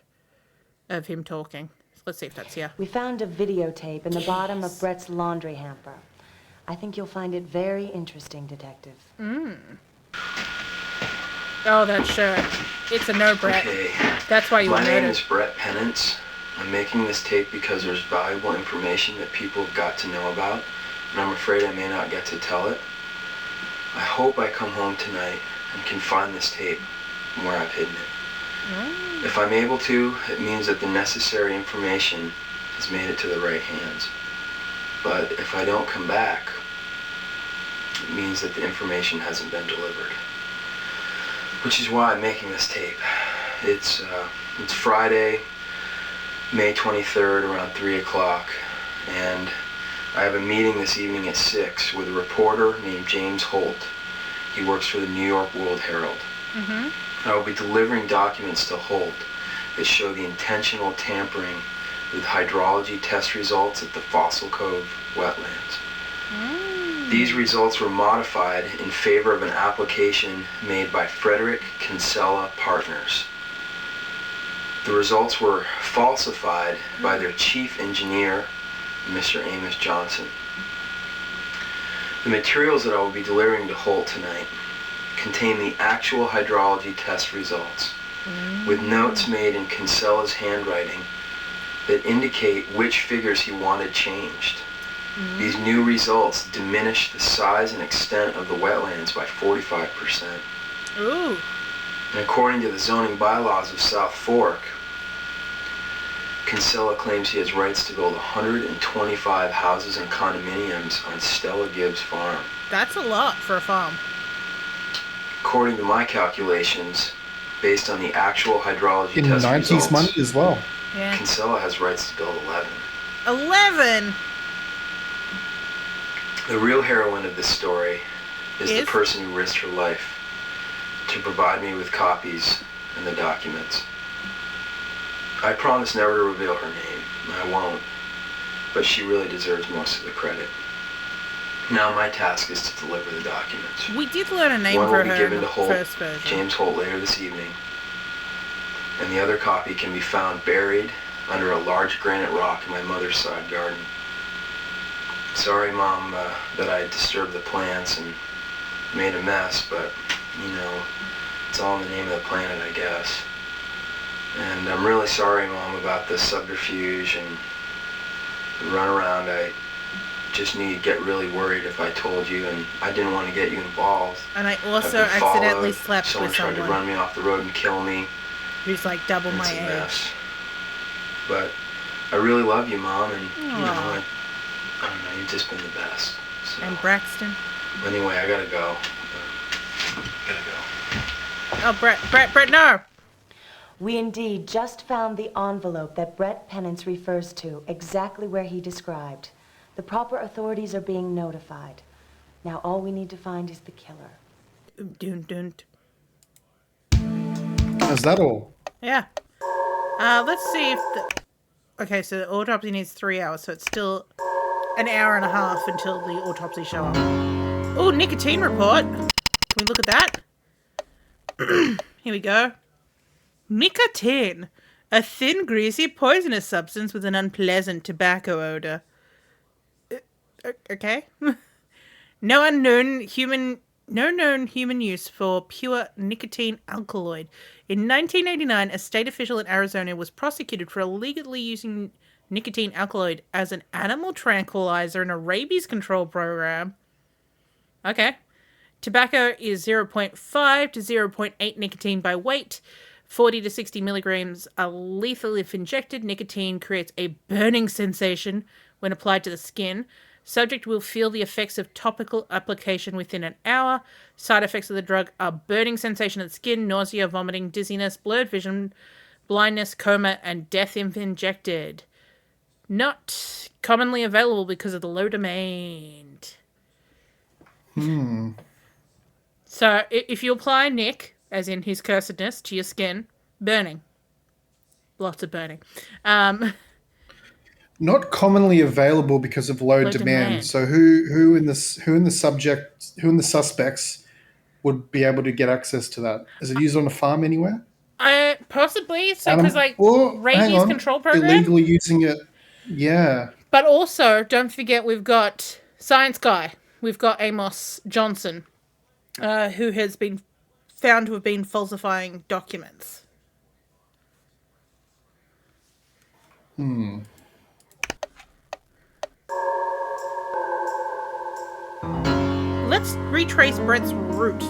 of him talking. So let's see if that's here. We found a videotape in the bottom of Brett's laundry hamper. I think you'll find it very interesting, Detective. Oh, that shirt. It's a no, Brett. Okay. That's why you were My name murdered. is Brett Penance. I'm making this tape because there's valuable information that people have got to know about, and I'm afraid I may not get to tell it. I hope I come home tonight and can find this tape and where I've hidden it. If I'm able to, it means that the necessary information has made it to the right hands. But if I don't come back, it means that the information hasn't been delivered. Which is why I'm making this tape. It's Friday, May 23rd, around 3 o'clock, and I have a meeting this evening at 6 with a reporter named James Holt. He works for the New York World Herald. I will be delivering documents to Holt that show the intentional tampering with hydrology test results at the Fossil Cove wetlands. These results were modified in favor of an application made by Frederick Kinsella Partners. The results were falsified by their chief engineer, Mr. Amos Johnson. The materials that I will be delivering to Holt tonight contain the actual hydrology test results, with notes made in Kinsella's handwriting that indicate which figures he wanted changed. These new results diminish the size and extent of the wetlands by 45%. Ooh. And according to the zoning bylaws of South Fork, Kinsella claims he has rights to build 125 houses and condominiums on Stella Gibbs' farm. That's a lot for a farm. According to my calculations, based on the actual hydrology In test 90s results, money as well. Yeah. Kinsella has rights to build 11. 11! The real heroine of this story is the Is? person who risked her life to provide me with copies and the documents. I promise never to reveal her name, and I won't, but she really deserves most of the credit. Now my task is to deliver the documents. We did learn a name One for will be her in given the to Holt, first version. James Holt, later this evening, and the other copy can be found buried under a large granite rock in my mother's side garden. Sorry, Mom, that I disturbed the plants and made a mess, but, you know, it's all in the name of the planet, I guess. And I'm really sorry, Mom, about the subterfuge and the runaround. I just knew you'd get really worried if I told you, and I didn't want to get you involved. And I also I've been accidentally followed. slept Someone with tried to someone run me off the road and kill me. who's like double my It's a age. mess. But I really love you, Mom, and you know, Aw. I don't know, you've just been the best. So And Braxton. anyway, I gotta go. Gotta go. Oh, Brett, no! We indeed just found the envelope that Brett Penance refers to, exactly where he described. The proper authorities are being notified. Now all we need to find is the killer. Dun, dun. Is that all? Yeah. Let's see if the... Okay, so the autopsy needs 3 hours, so it's still an hour and a half until the autopsy show up. Oh, nicotine report. Can we look at that? Here we go. Nicotine. A thin, greasy, poisonous substance with an unpleasant tobacco odor. Okay. No known human use for pure nicotine alkaloid. In 1989, a state official in Arizona was prosecuted for illegally using nicotine alkaloid as an animal tranquilizer in a rabies control program. Okay. Tobacco is 0.5 to 0.8 nicotine by weight. 40 to 60 milligrams are lethal if injected. Nicotine creates a burning sensation when applied to the skin. Subject will feel the effects of topical application within an hour. Side effects of the drug are burning sensation of the skin, nausea, vomiting, dizziness, blurred vision, blindness, coma, and death if injected. Not commonly available because of the low demand. So if you apply Nick, as in his cursedness, to your skin, burning. Lots of burning. Not commonly available because of low demand. So who in the suspects would be able to get access to that? Is it used on a farm anywhere? Possibly. So because rabies control program. Illegally using it. Yeah. But also, don't forget, we've got Science Guy. We've got Amos Johnson, who has been found to have been falsifying documents. Let's retrace Brett's route.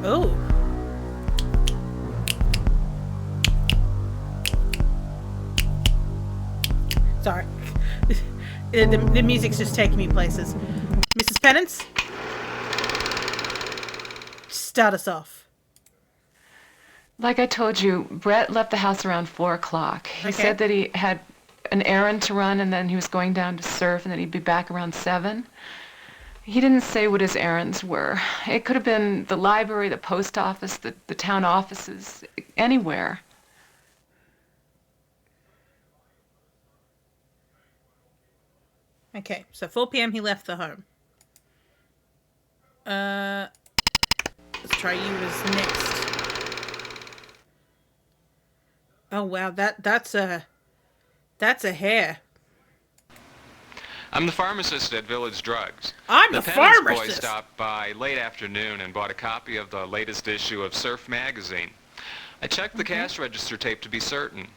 Oh. Sorry. The music's just taking me places. Mrs. Penance? Start us off. Like I told you, Brett left the house around 4 o'clock. He said that he had an errand to run and then he was going down to surf and then he'd be back around 7. He didn't say what his errands were. It could have been the library, the post office, the town offices, anywhere. Okay, so 4 p.m. he left the home. Let's try you as next. Oh wow, that's a hair. I'm the pharmacist at Village Drugs. I'm the the Penance pharmacist. boy stopped by late afternoon and bought a copy of the latest issue of Surf magazine. I checked the cash register tape to be certain.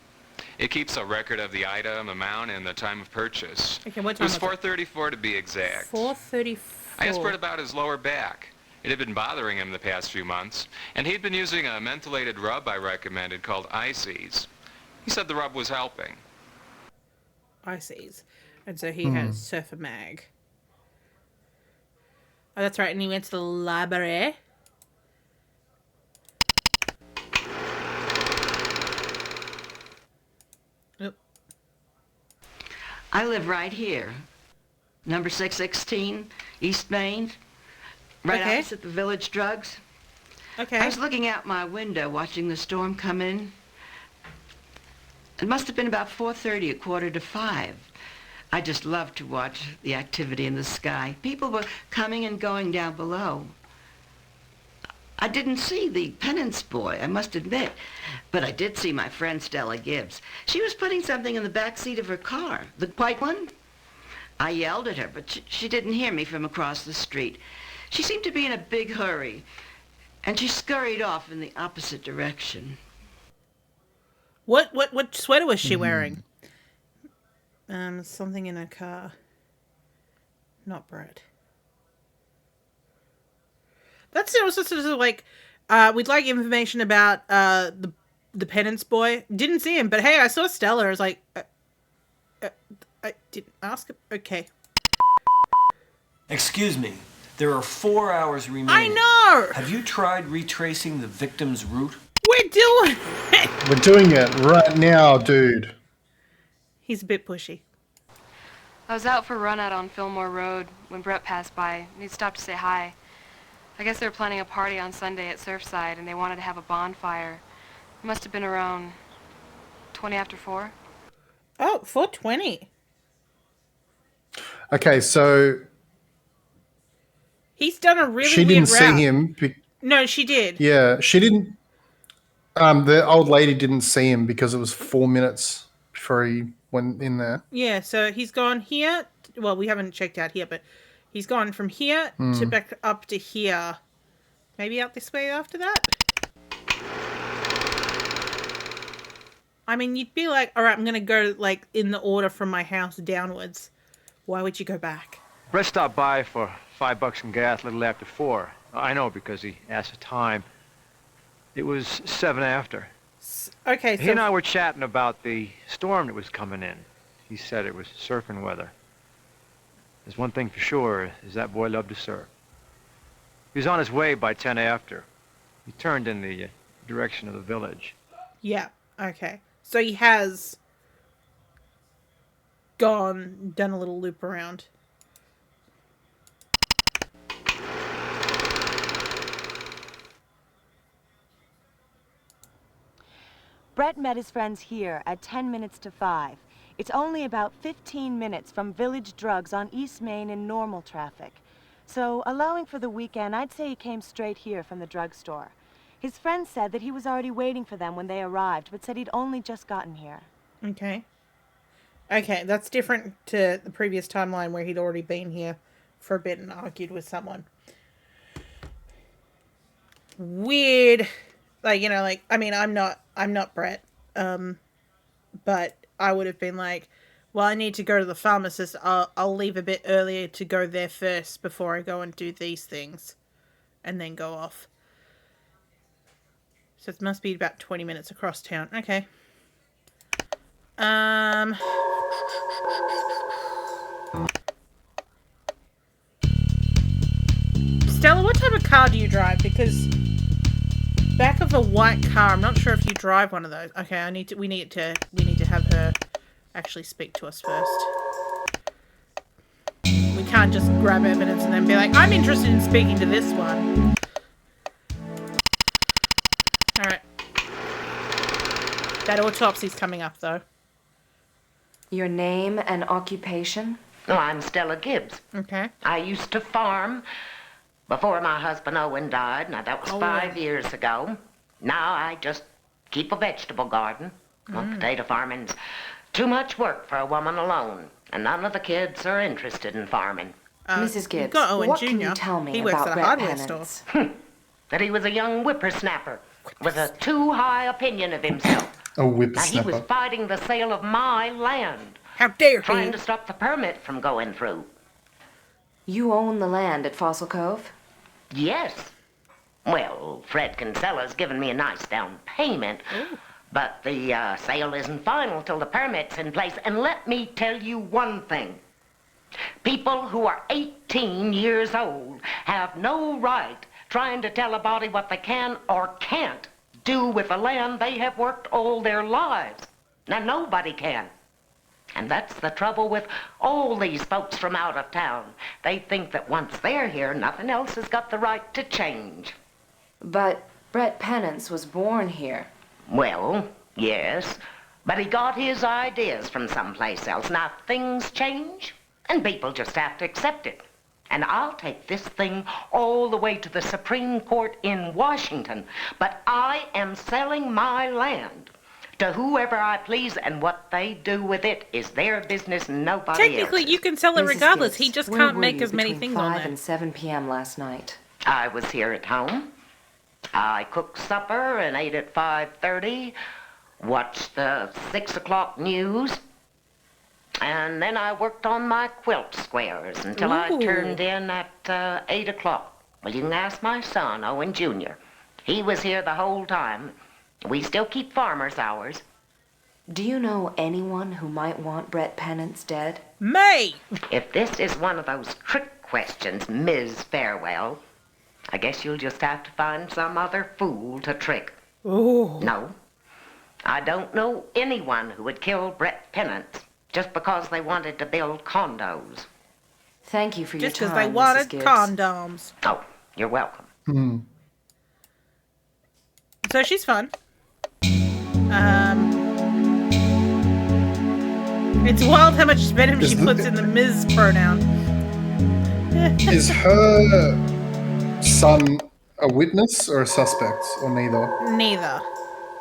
It keeps a record of the item, amount, and the time of purchase. Okay, what It time was was it? 4:34 to be exact. 4:34. I asked Brett about his lower back. It had been bothering him the past few months, and he'd been using a mentholated rub I recommended called Ices. He said the rub was helping. Ices. And so he has Surfer Mag. Oh, that's right. And he went to the library. Oop. I live right here. Number 616, East Main. Right Okay. opposite the Village Drugs. Okay. I was looking out my window watching the storm come in. It must have been about 4:30, a quarter to 5. I just loved to watch the activity in the sky. People were coming and going down below. I didn't see the Penance boy, I must admit, but I did see my friend Stella Gibbs. She was putting something in the back seat of her car, the white one. I yelled at her, but she didn't hear me from across the street. She seemed to be in a big hurry, and she scurried off in the opposite direction. What sweater was she wearing? Something in her car. Not Brett. That's also sort of like, we'd like information about the Penance boy. Didn't see him, but hey, I saw Stella. I was like, I didn't ask him. Okay. Excuse me. There are 4 hours remaining. I know! Have you tried retracing the victim's route? We're doing it! We're doing it right now, dude. He's a bit pushy. I was out for a run out on Fillmore Road when Brett passed by, and he stopped to say hi. I guess they were planning a party on Sunday at Surfside, and they wanted to have a bonfire. It must have been around 20 after 4. Oh, 4:20. Okay, so He's done a really she weird didn't route. see him. No, she did. Yeah, she didn't. The old lady didn't see him because it was 4 minutes before he went in there. Yeah, so he's gone here. Well, we haven't checked out here, but he's gone from here to back up to here. Maybe out this way after that? I mean, you'd be like, all right, I'm going to go, like, in the order from my house downwards. Why would you go back? Brett stopped by for $5 in gas a little after 4. I know because he asked the time. It was 7 after. Okay, He and I were chatting about the storm that was coming in. He said it was surfing weather. There's one thing for sure, is that boy loved to surf. He was on his way by 10 after. He turned in the direction of the village. Yeah, okay. So he has done a little loop around. Brett met his friends here at 10 minutes to 5. It's only about 15 minutes from Village Drugs on East Main in normal traffic. So, allowing for the weekend, I'd say he came straight here from the drugstore. His friend said that he was already waiting for them when they arrived, but said he'd only just gotten here. Okay. Okay, that's different to the previous timeline where he'd already been here for a bit and argued with someone. Weird. Like, you know, like, I mean, I'm not Brett. But I would have been like, well, I need to go to the pharmacist. I'll leave a bit earlier to go there first before I go and do these things. And then go off. So it must be about 20 minutes across town. Okay. Stella, what type of car do you drive? Because back of a white car, I'm not sure if you drive one of those. Okay, we need to have her actually speak to us first. We can't just grab evidence and then be like, I'm interested in speaking to this one. Alright. That autopsy's coming up, though. Your name and occupation? Oh, I'm Stella Gibbs. Okay. I used to farm before my husband Owen died. Now, that was 5 years ago. Now I just keep a vegetable garden. Well, potato farming's too much work for a woman alone. and none of the kids are interested in farming. Mrs. Gibbs, got Owen what Jr. can you tell me He works about at a Brett hardware Penance? That he was a young whippersnapper with a too high opinion of himself. A Now, he was whippersnapper. fighting the sale of my land. How dare Trying he? to stop the permit from going through. You own the land at Fossil Cove? Yes. Well, Fred Kinsella's given me a nice down payment, but the sale isn't final till the permit's in place. And let me tell you one thing. People who are 18 years old have no right trying to tell a body what they can or can't do with the land they have worked all their lives. Now, nobody can. And that's the trouble with all these folks from out of town. They think that once they're here, nothing else has got the right to change. But Brett Penance was born here. Well, yes, but he got his ideas from someplace else. Now, things change, and people just have to accept it. And I'll take this thing all the way to the Supreme Court in Washington. But I am selling my land to whoever I please, and what they do with it is their business, nobody Technically, else's. you can sell it Mrs. regardless. Gibbs, He just where can't were make you as many between things on 5 there. and 7 p.m. last night? I was here at home. I cooked supper and ate at 5:30, watched the 6 o'clock news, and then I worked on my quilt squares until I Ooh. turned in at 8 o'clock. Well, you can ask my son, Owen Jr. He was here the whole time. We still keep farmers' hours. Do you know anyone who might want Brett Penance dead? May! If this is one of those trick questions, Ms. Farewell, I guess you'll just have to find some other fool to trick. Oh. No, I don't know anyone who would kill Brett Penance just because they wanted to build condos. Thank you for your Just time, because they Mrs. wanted Gibbs. condoms. Oh, you're welcome. So she's fun. It's wild how much venom she puts in the Ms. pronoun. Is her son a witness or a suspect, or neither? Neither.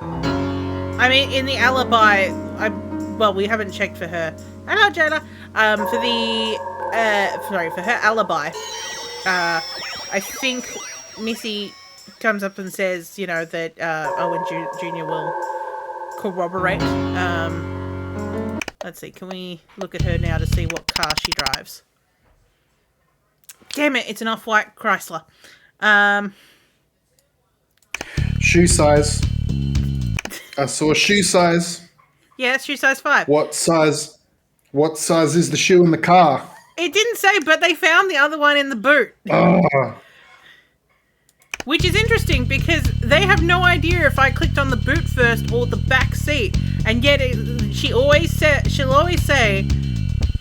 I mean, in the alibi, well, we haven't checked for her. Hello, Jayla. For her alibi, I think Missy comes up and says, you know, that Owen Jr. will corroborate. Let's see, can we look at her now to see what car she drives? Damn it, it's an off-white Chrysler. Shoe size. I saw shoe size. Yeah, shoe size 5. What size is the shoe in the car? It didn't say, but they found the other one in the boot. Oh. Which is interesting because they have no idea if I clicked on the boot first or the back seat. And yet she'll always say,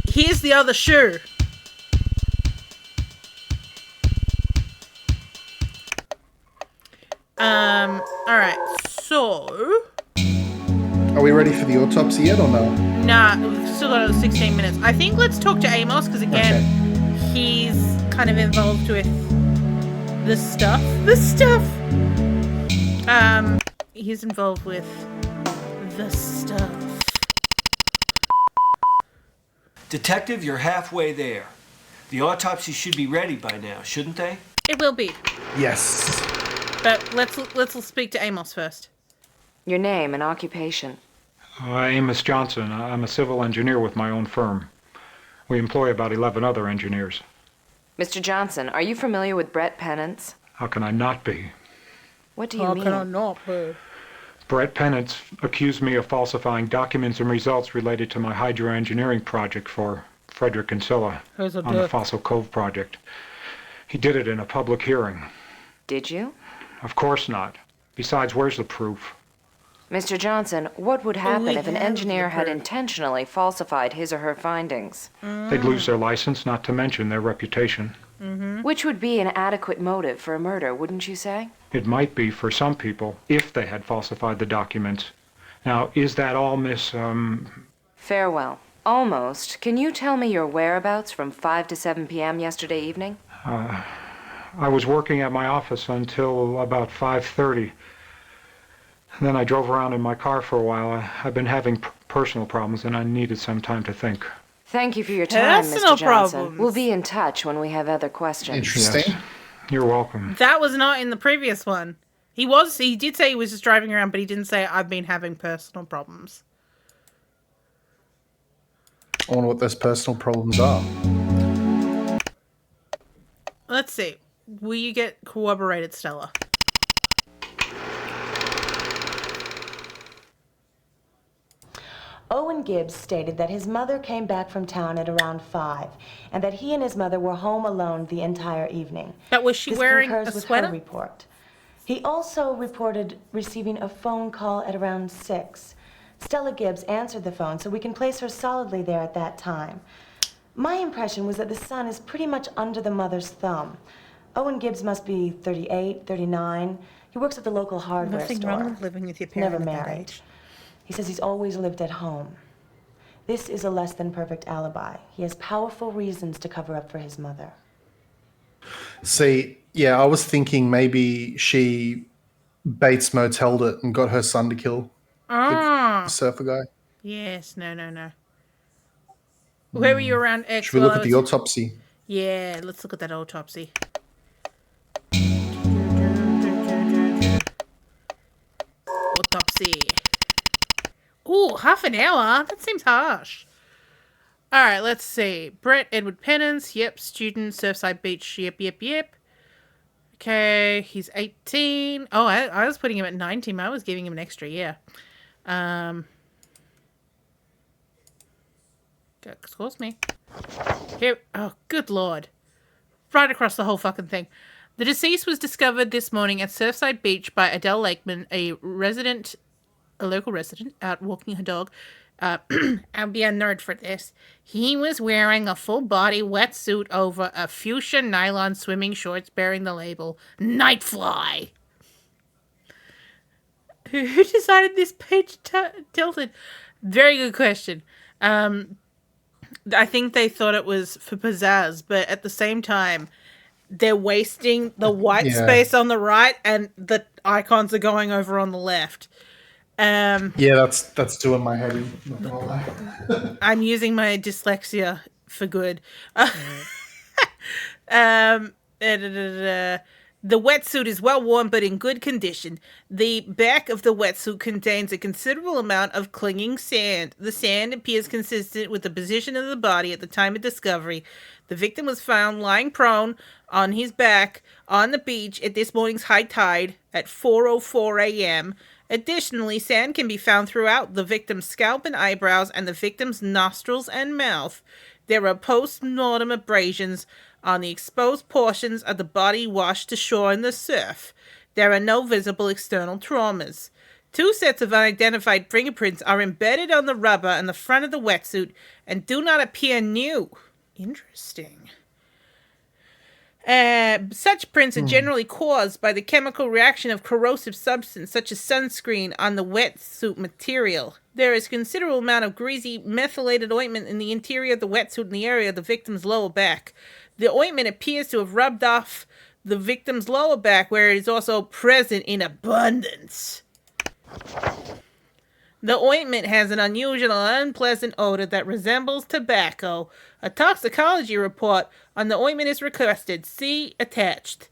here's the other shoe. Alright, so... Are we ready for the autopsy yet or no? Nah, we've still got 16 minutes. I think let's talk to Amos, because again, he's kind of involved with the stuff. He's involved with the stuff. Detective, you're halfway there. The autopsy should be ready by now, shouldn't they? It will be. Yes. But let's speak to Amos first. Your name and occupation. Amos Johnson. I'm a civil engineer with my own firm. We employ about 11 other engineers. Mr. Johnson, are you familiar with Brett Penance? How can I not be? What do you mean? How can I not be? Brett Penance accused me of falsifying documents and results related to my hydroengineering project for Frederick Kinsella on the Fossil Cove project. He did it in a public hearing. Did you? Of course not. Besides, where's the proof? Mr. Johnson, what would happen if an engineer had intentionally falsified his or her findings? They'd lose their license, not to mention their reputation. Which would be an adequate motive for a murder, wouldn't you say? It might be for some people, if they had falsified the documents. Now, is that all, Miss, Farewell. Almost. Can you tell me your whereabouts from 5 to 7 p.m. yesterday evening? I was working at my office until about 5:30. Then I drove around in my car for a while. I've been having personal problems and I needed some time to think. Thank you for your time, Personal Mr. Johnson. problems. We'll be in touch when we have other questions. Interesting. Yes. You're welcome. That was not in the previous one. He did say he was just driving around, but he didn't say I've been having personal problems. I wonder what those personal problems are. Let's see. Will you get corroborated, Stella? Owen Gibbs stated that his mother came back from town at around 5, and that he and his mother were home alone the entire evening. But was she wearing a with sweater? Her report. He also reported receiving a phone call at around 6. Stella Gibbs answered the phone, so we can place her solidly there at that time. My impression was that the son is pretty much under the mother's thumb. Owen Gibbs must be 38, 39. He works at the local hardware Nothing store. wrong with living with your parent Never at that married. age. He says he's always lived at home. This is a less than perfect alibi. He has powerful reasons to cover up for his mother. See, yeah, I was thinking maybe she Bates moteled it and got her son to kill the surfer guy. Yes, no. Where were you around X? Should we look at the autopsy? Yeah, let's look at that autopsy. Autopsy. Ooh, half an hour? That seems harsh. Alright, let's see. Brett Edward Penance. Yep. Student, Surfside Beach. Yep. Okay, he's 18. Oh, I was putting him at 19. I was giving him an extra year. Excuse me. Here. Oh, good lord. Right across the whole fucking thing. The deceased was discovered this morning at Surfside Beach by Adele Lakeman, a local resident, out walking her dog. I'll be a nerd for this. He was wearing a full-body wetsuit over a fuchsia nylon swimming shorts bearing the label Nightfly. Who decided this page tilted? Very good question. I think they thought it was for pizzazz, but at the same time, they're wasting the white space on the right and the icons are going over on the left. Yeah, that's doing my head in. Not gonna lie. I'm using my dyslexia for good. The wetsuit is well worn but in good condition. The back of the wetsuit contains a considerable amount of clinging sand. The sand appears consistent with the position of the body at the time of discovery. The victim was found lying prone on his back on the beach at this morning's high tide at 4:04 a.m. Additionally, sand can be found throughout the victim's scalp and eyebrows and the victim's nostrils and mouth. There are post-mortem abrasions on the exposed portions of the body washed to shore in the surf. There are no visible external traumas. 2 sets of unidentified fingerprints are embedded on the rubber in the front of the wetsuit and do not appear new. Interesting. Such prints are generally caused by the chemical reaction of corrosive substance such as sunscreen on the wetsuit material. There is a considerable amount of greasy methylated ointment in the interior of the wetsuit in the area of the victim's lower back. The ointment appears to have rubbed off the victim's lower back, where it is also present in abundance. The ointment has an unusual and unpleasant odor that resembles tobacco. A toxicology report on the ointment is requested. See attached.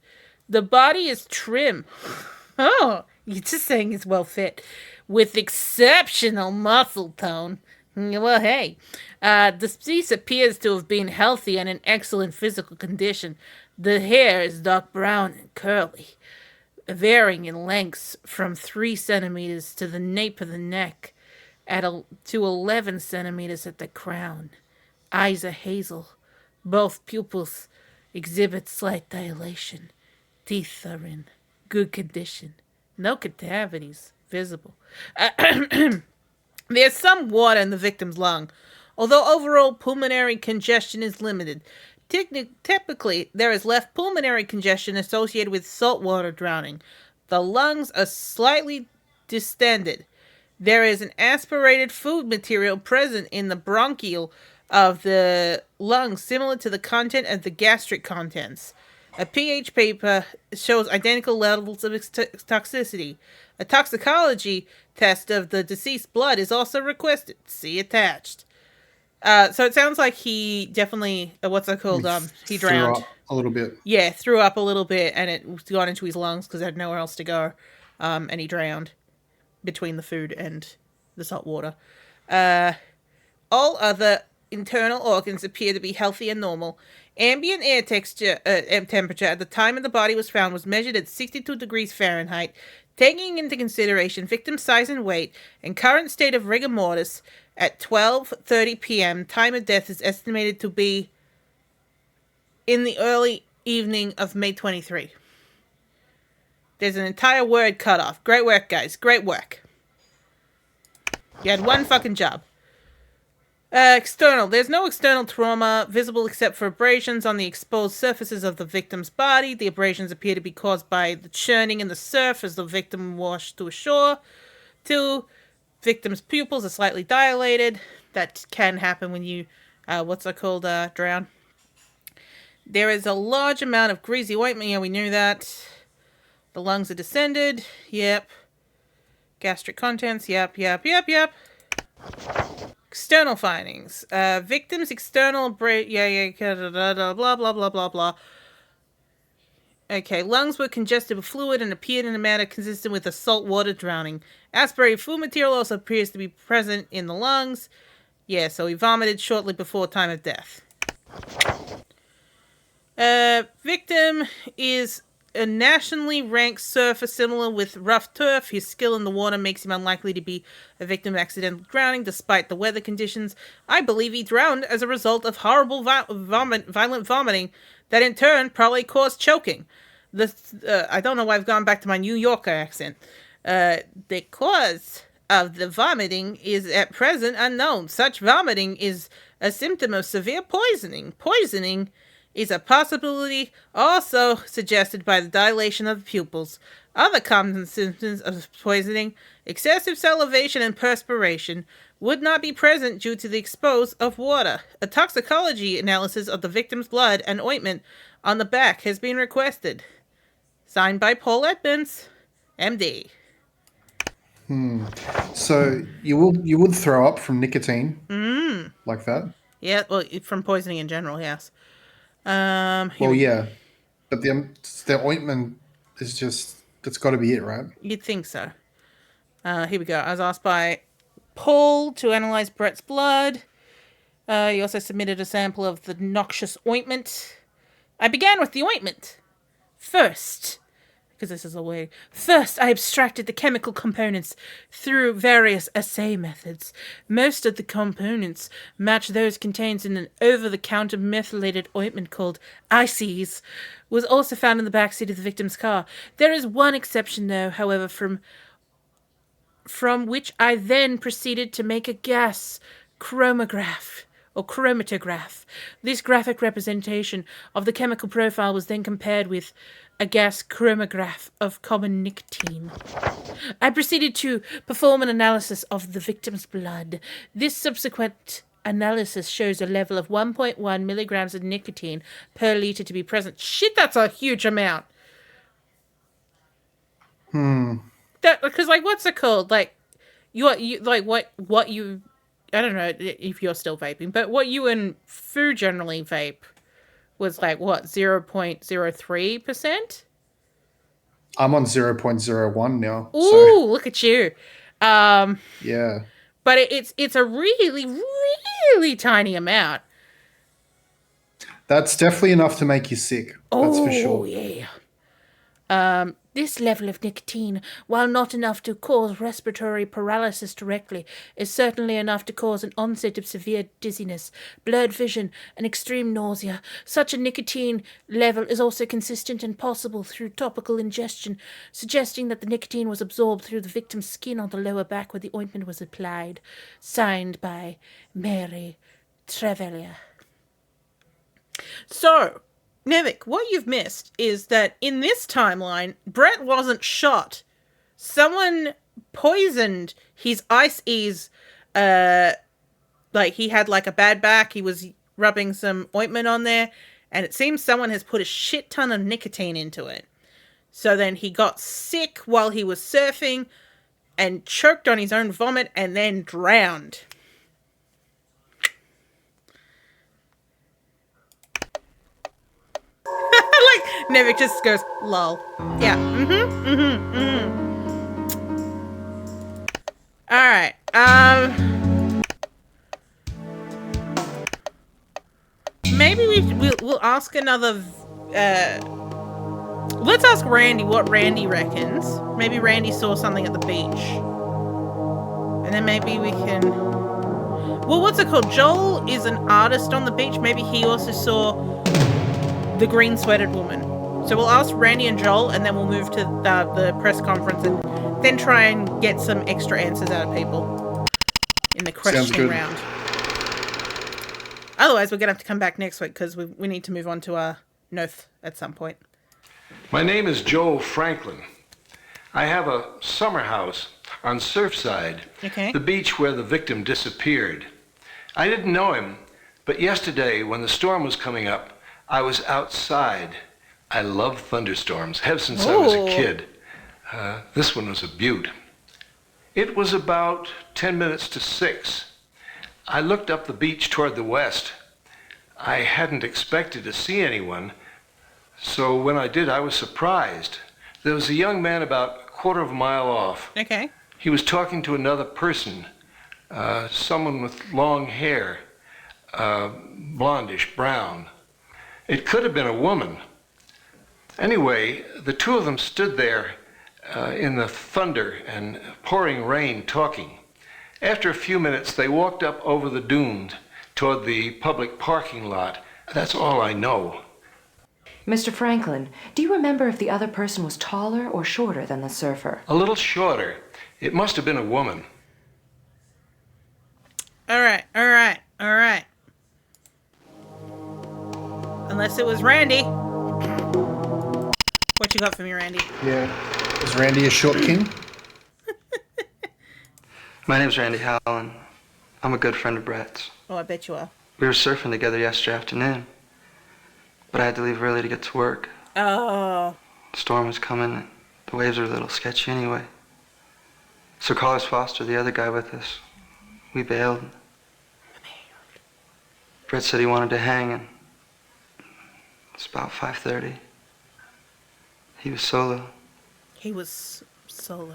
The body is trim. Oh, you're just saying it's well fit. With exceptional muscle tone. Well, hey. The deceased appears to have been healthy and in excellent physical condition. The hair is dark brown and curly, varying in lengths from 3 centimeters to the nape of the neck to 11 centimeters at the crown. Eyes are hazel. Both pupils exhibit slight dilation. Teeth are in good condition. No cavities visible. There's some water in the victim's lung, although overall pulmonary congestion is limited. Typically, there is left pulmonary congestion associated with saltwater drowning. The lungs are slightly distended. There is an aspirated food material present in the bronchiole of the lungs, similar to the content of the gastric contents. A pH paper shows identical levels of toxicity. A toxicology test of the deceased's blood is also requested. See attached. So it sounds like he definitely, what's that called? He drowned. Threw up a little bit. Yeah, threw up a little bit, and it got into his lungs because he had nowhere else to go, and he drowned between the food and the salt water. All other internal organs appear to be healthy and normal. Ambient air temperature at the time of the body was found was measured at 62 degrees Fahrenheit. Taking into consideration victim's size and weight and current state of rigor mortis, at 12:30 p.m., time of death is estimated to be in the early evening of May 23. There's an entire word cut off. Great work, guys. Great work. You had one fucking job. External. There's no external trauma visible except for abrasions on the exposed surfaces of the victim's body. The abrasions appear to be caused by the churning in the surf as the victim washed to ashore. 2. Victim's pupils are slightly dilated. That can happen when you, drown. There is a large amount of greasy ointment. Yeah, we knew that. The lungs are descended. Yep. Gastric contents. Yep. External findings. Victim's external blah, blah, blah, blah, blah. Okay, lungs were congested with fluid and appeared in a manner consistent with a saltwater drowning. Aspirated food material also appears to be present in the lungs. Yeah, so he vomited shortly before time of death. Victim is a nationally ranked surfer similar with rough turf. His skill in the water makes him unlikely to be a victim of accidental drowning despite the weather conditions. I believe he drowned as a result of horrible violent vomiting that in turn probably caused choking. I don't know why I've gone back to my New Yorker accent. The cause of the vomiting is at present unknown. Such vomiting is a symptom of severe poisoning. Poisoning is a possibility also suggested by the dilation of the pupils. Other common symptoms of poisoning, excessive salivation and perspiration, would not be present due to the exposure of water. A toxicology analysis of the victim's blood and ointment on the back has been requested. Signed by Paul Edmonds, MD. So you would throw up from nicotine, like that? Yeah, well, from poisoning in general, yes. Yeah, but the ointment is that's got to be it, right? You'd think so. Here we go. I was asked by Paul to analyze Brett's blood. He also submitted a sample of the noxious ointment. I began with the ointment. First, I abstracted the chemical components through various assay methods. Most of the components match those contained in an over-the-counter methylated ointment called Ices, was also found in the backseat of the victim's car. There is one exception, though, however, from which I then proceeded to make a gas chromatograph. This graphic representation of the chemical profile was then compared with a gas chromatograph of common nicotine. I proceeded to perform an analysis of the victim's blood. This subsequent analysis shows a level of 1.1 milligrams of nicotine per liter to be present. Shit, that's a huge amount. Because, what's it called? I don't know if you're still vaping, but what you and Fu generally vape was 0.03%? I'm on 0.01 now. Ooh, look at you. Yeah. But it's a really, really tiny amount. That's definitely enough to make you sick. That's for sure. Oh, yeah. This level of nicotine, while not enough to cause respiratory paralysis directly, is certainly enough to cause an onset of severe dizziness, blurred vision, and extreme nausea. Such a nicotine level is also consistent and possible through topical ingestion, suggesting that the nicotine was absorbed through the victim's skin on the lower back where the ointment was applied. Signed by Mary Trevelyan. So, Nevik, what you've missed is that in this timeline, Brett wasn't shot. Someone poisoned his Ices. He had a bad back. He was rubbing some ointment on there, and it seems someone has put a shit ton of nicotine into it. So then he got sick while he was surfing and choked on his own vomit and then drowned. Nevik just goes, lol. Yeah. Alright. Maybe we'll ask another... let's ask Randy what Randy reckons. Maybe Randy saw something at the beach. And then maybe we can... Well, what's it called? Joel is an artist on the beach. Maybe he also saw the green sweated woman. So we'll ask Randy and Joel, and then we'll move to the press conference and then try and get some extra answers out of people in the questioning round. Otherwise, we're going to have to come back next week because we need to move on to our Noth at some point. My name is Joe Franklin. I have a summer house on Surfside, the beach where the victim disappeared. I didn't know him, but yesterday when the storm was coming up, I was outside. I love thunderstorms, have since I was a kid. This one was a beaut. It was about 10 minutes to 6. I looked up the beach toward the west. I hadn't expected to see anyone, so when I did, I was surprised. There was a young man about a quarter of a mile off. Okay. He was talking to another person, someone with long hair, blondish brown. It could have been a woman. Anyway, the two of them stood there in the thunder and pouring rain talking. After a few minutes, they walked up over the dunes toward the public parking lot. That's all I know. Mr. Franklin, do you remember if the other person was taller or shorter than the surfer? A little shorter. It must have been a woman. All right. Unless it was Randy. What you got for me, Randy? Yeah. Is Randy a short king? My name's Randy Howland. I'm a good friend of Brett's. Oh, I bet you are. We were surfing together yesterday afternoon, but I had to leave early to get to work. Oh. The storm was coming, and the waves were a little sketchy anyway. So Carlos Foster, the other guy with us, we bailed. Brett said he wanted to hang, and it's about 5:30. He was solo. He was solo.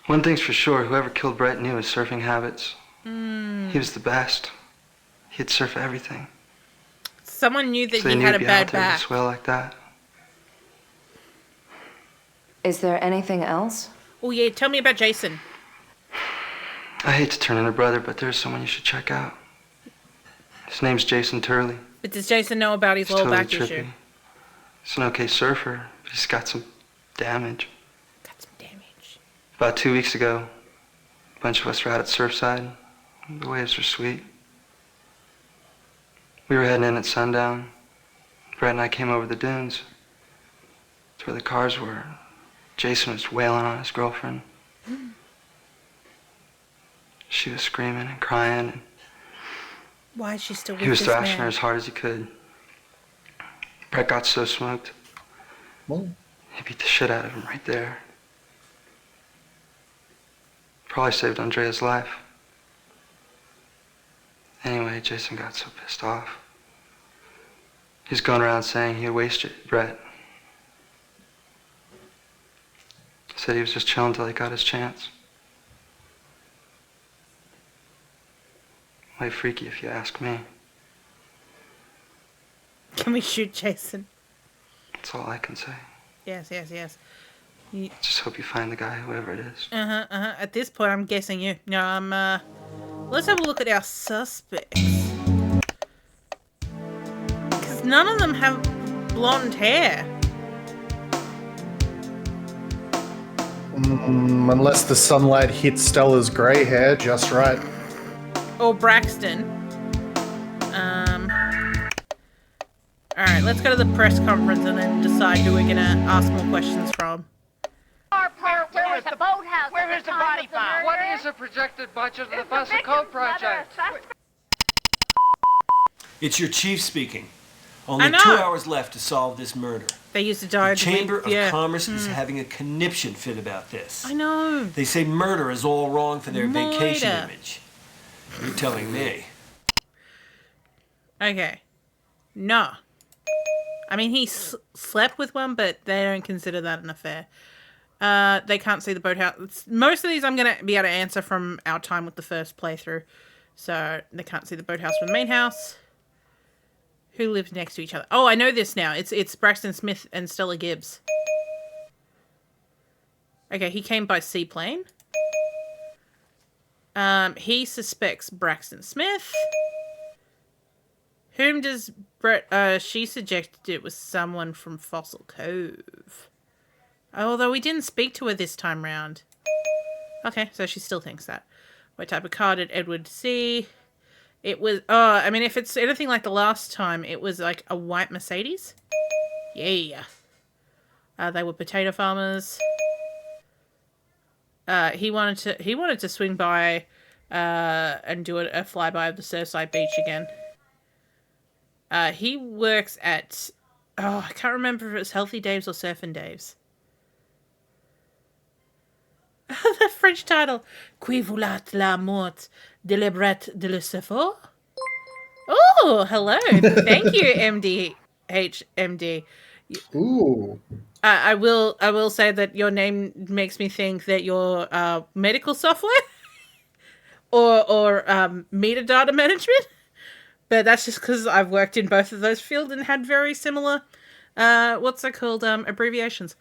One thing's for sure, whoever killed Brett knew his surfing habits. He was the best. He'd surf everything. Someone knew that So he they had a knew bad to be out there back. to swell like that. Is there anything else? Oh yeah, tell me about Jason. I hate to turn in a brother, but there's someone you should check out. His name's Jason Turley. But does Jason know about his He's lower totally back trippy. issue? He's an okay surfer, but he's got some damage. Damage. About 2 weeks ago, a bunch of us were out at Surfside. The waves were sweet. We were heading in at sundown. Brett and I came over the dunes. It's where the cars were. Jason was wailing on his girlfriend. She was screaming and crying, and Why is she still with he was this thrashing her man? as hard as he could. Brett got so smoked. He beat the shit out of him right there. Probably saved Andrea's life. Anyway, Jason got so pissed off. He's going around saying he had wasted Brett. Said he was just chilling till he got his chance. Way freaky if you ask me. Can we shoot Jason? That's all I can say. Yes. Just hope you find the guy, whoever it is. At this point, I'm guessing you. No, let's have a look at our suspects. Because none of them have blonde hair. Unless the sunlight hits Stella's grey hair just right. Or Braxton. Alright, let's go to the press conference and then decide who we're gonna ask more questions from. Where is the boathouse? Where is the body found? What is the projected budget of the Fossil Cove project? It's your chief speaking. I Only know. 2 hours left to solve this murder. They used to die. The Chamber of Commerce is having a conniption fit about this. I know. They say murder is all wrong for their vacation Murder. image. You're telling me. Okay. No. I mean, he slept with one, but they don't consider that an affair. They can't see the boathouse. Most of these I'm going to be able to answer from our time with the first playthrough. So they can't see the boathouse from the main house. Who lives next to each other? Oh, I know this now. It's Braxton Smith and Stella Gibbs. Okay, he came by seaplane. He suspects Braxton Smith. Whom does Brett... she suggested it was someone from Fossil Cove. Although we didn't speak to her this time round. Okay, so she still thinks that. What type of car did Edward see? It was... I mean, if it's anything like the last time, it was like a white Mercedes. Yeah. They were potato farmers. He wanted to swing by and do a flyby of the Surfside Beach again. He works at... Oh, I can't remember if it was Healthy Dave's or Surfing Dave's. The French title. Qui voulait la mort de la Brett de le Sephore? Oh, hello. Thank you, MD. Ooh. I will say that your name makes me think that you're medical software or metadata management. But that's just because I've worked in both of those fields and had very similar, what's that called, abbreviations.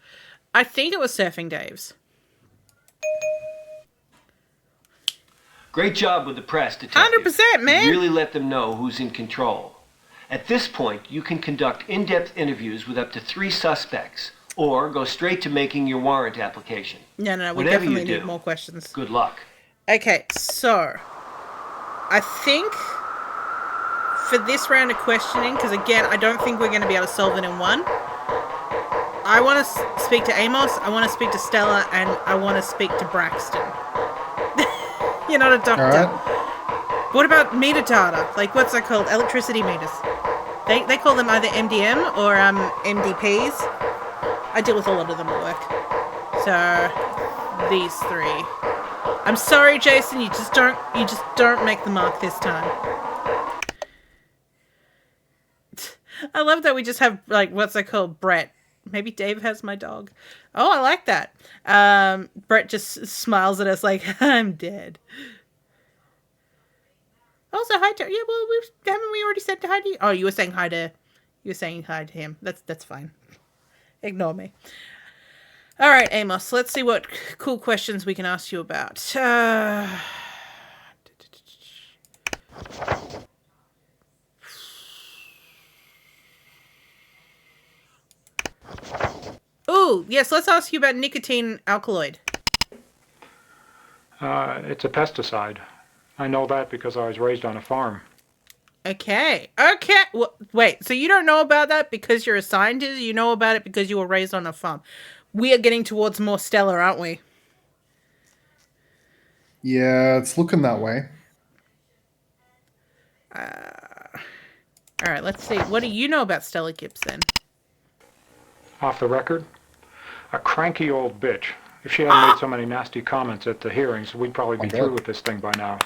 I think it was Surfing Dave's. Great job with the press, detective. 100%, man. You really let them know who's in control. At this point, you can conduct in-depth interviews with up to 3 suspects, or go straight to making your warrant application. No, we Whatever definitely you do, need more questions. Good luck. Okay, so I think for this round of questioning, because again, I don't think we're going to be able to solve it in one. I want to speak to Amos, I want to speak to Stella, and I want to speak to Braxton. You're not a doctor. Right. What about metadata? Like, what's that called? Electricity meters. They call them either MDM or MDPs. I deal with a lot of them at work. So, these 3. I'm sorry, Jason, you just don't make the mark this time. I love that we just have, like, what's that called? Brett. Maybe Dave has my dog. Oh, I like that. Brett just smiles at us like, I'm dead. Also, hi to... Yeah, well, haven't we already said hi to you? Oh, you were saying hi to... You were saying hi to him. That's fine. Ignore me. All right, Amos, let's see what cool questions we can ask you about. Ooh, yes, let's ask you about nicotine alkaloid. It's a pesticide. I know that because I was raised on a farm. Okay. Well, wait, so you don't know about that because you're a scientist? You know about it because you were raised on a farm? We are getting towards more Stella, aren't we? Yeah, it's looking that way. All right, let's see. What do you know about Stella Gibbs, then? Off the record, a cranky old bitch. If she hadn't made so many nasty comments at the hearings, we'd probably be through with this thing by now.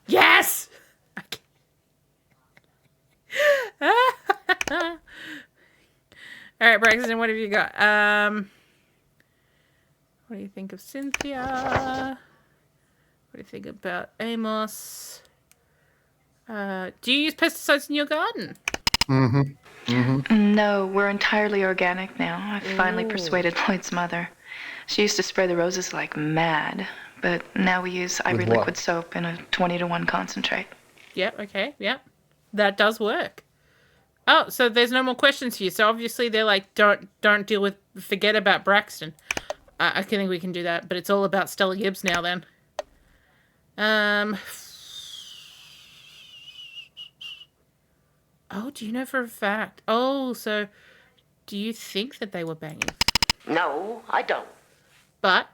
Yes! All right, Braxton, what have you got? What do you think of Cynthia? What do you think about Amos? Do you use pesticides in your garden? Mm-hmm. Mm-hmm. No, we're entirely organic now. I finally persuaded Lloyd's mother. She used to spray the roses like mad, but now we use Ivory liquid soap in a 20-to-1 concentrate. Yep, okay, yep. That does work. Oh, so there's no more questions for you. So obviously they're like, don't deal with, forget about Braxton. I think we can do that, but it's all about Stella Gibbs now then. Oh, do you know for a fact? Oh, so do you think that they were banging? No, I don't. But?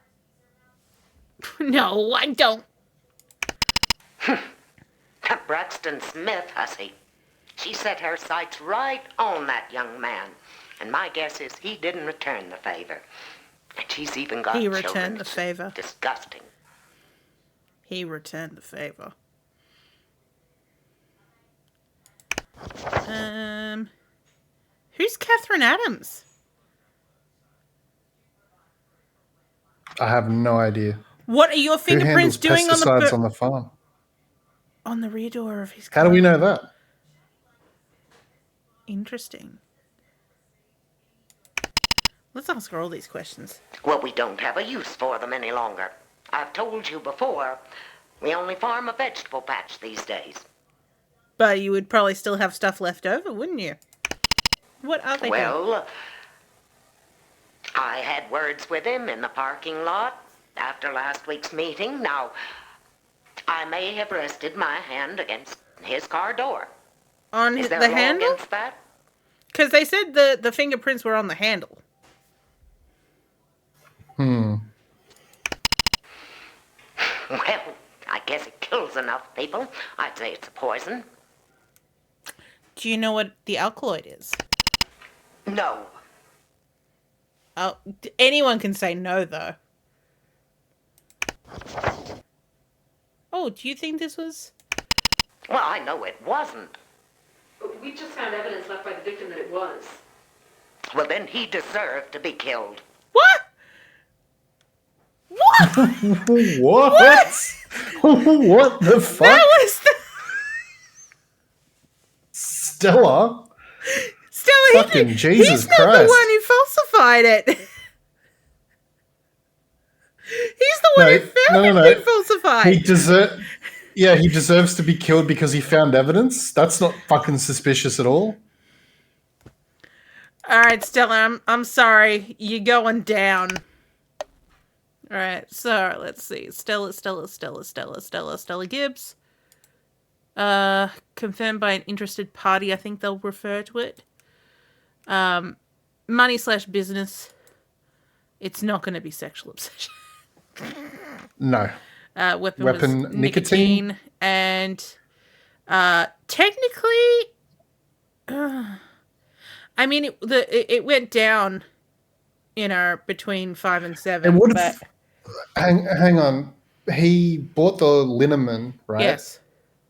No, I don't. Braxton Smith, hussy. She set her sights right on that young man. And my guess is he didn't return the favor. And she's even got He children. returned the favor. Disgusting. He returned the favor. Who's Catherine Adams? I have no idea. What are your fingerprints Who handles doing on pesticides on the farm? On the rear door of his car. How do we know that? Interesting. Let's ask her all these questions. Well, we don't have a use for them any longer. I've told you before, we only farm a vegetable patch these days. But you would probably still have stuff left over, wouldn't you? What are they doing? Well, I had words with him in the parking lot after last week's meeting. Now, I may have rested my hand against his car door. On Is there the a law handle? against that? Because they said the fingerprints were on the handle. Well, I guess it kills enough people. I'd say it's a poison. Do you know what the alkaloid is? No. Oh, anyone can say no, though. Oh, do you think this was... Well, I know it wasn't. But we just found evidence left by the victim that it was. Well, then he deserved to be killed. What? What? What? What the fuck? That was the... Stella? Stella, Fucking Jesus he's not Christ. the one who falsified it. He's the one who found it being falsified. He deserves to be killed because he found evidence? That's not fucking suspicious at all. All right, Stella, I'm sorry. You're going down. All right, so let's see. Stella Gibbs. Confirmed by an interested party, I think they'll refer to it. Money/business. It's not going to be sexual obsession. No. Weapon was nicotine. And technically, I mean, it went down, between 5 and 7. It would have. Hang on. He bought the liniment, right? Yes.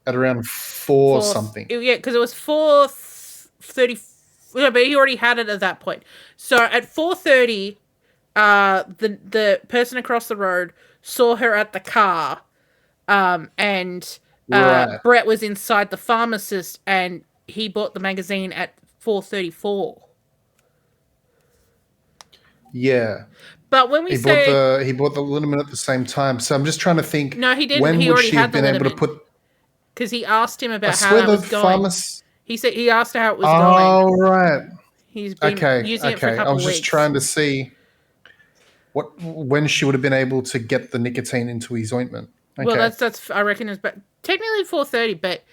At around 4 something. Yeah, because it was 4:30. Yeah, but he already had it at that point. So at 4:30, the person across the road saw her at the car, and Right. Brett was inside the pharmacist, and he bought the magazine at 4:34. Yeah. But when we he bought the liniment at the same time. So I'm just trying to think. No, he didn't. When He would already she had have the been able to liniment. put? Because he asked him I about how swear that the was going. pharmacist. He asked how it was Oh, going. right. He's been using it for a couple I was weeks. just trying to see when she would have been able to get the nicotine into his ointment. Okay. Well, that's I reckon it's technically 4:30, but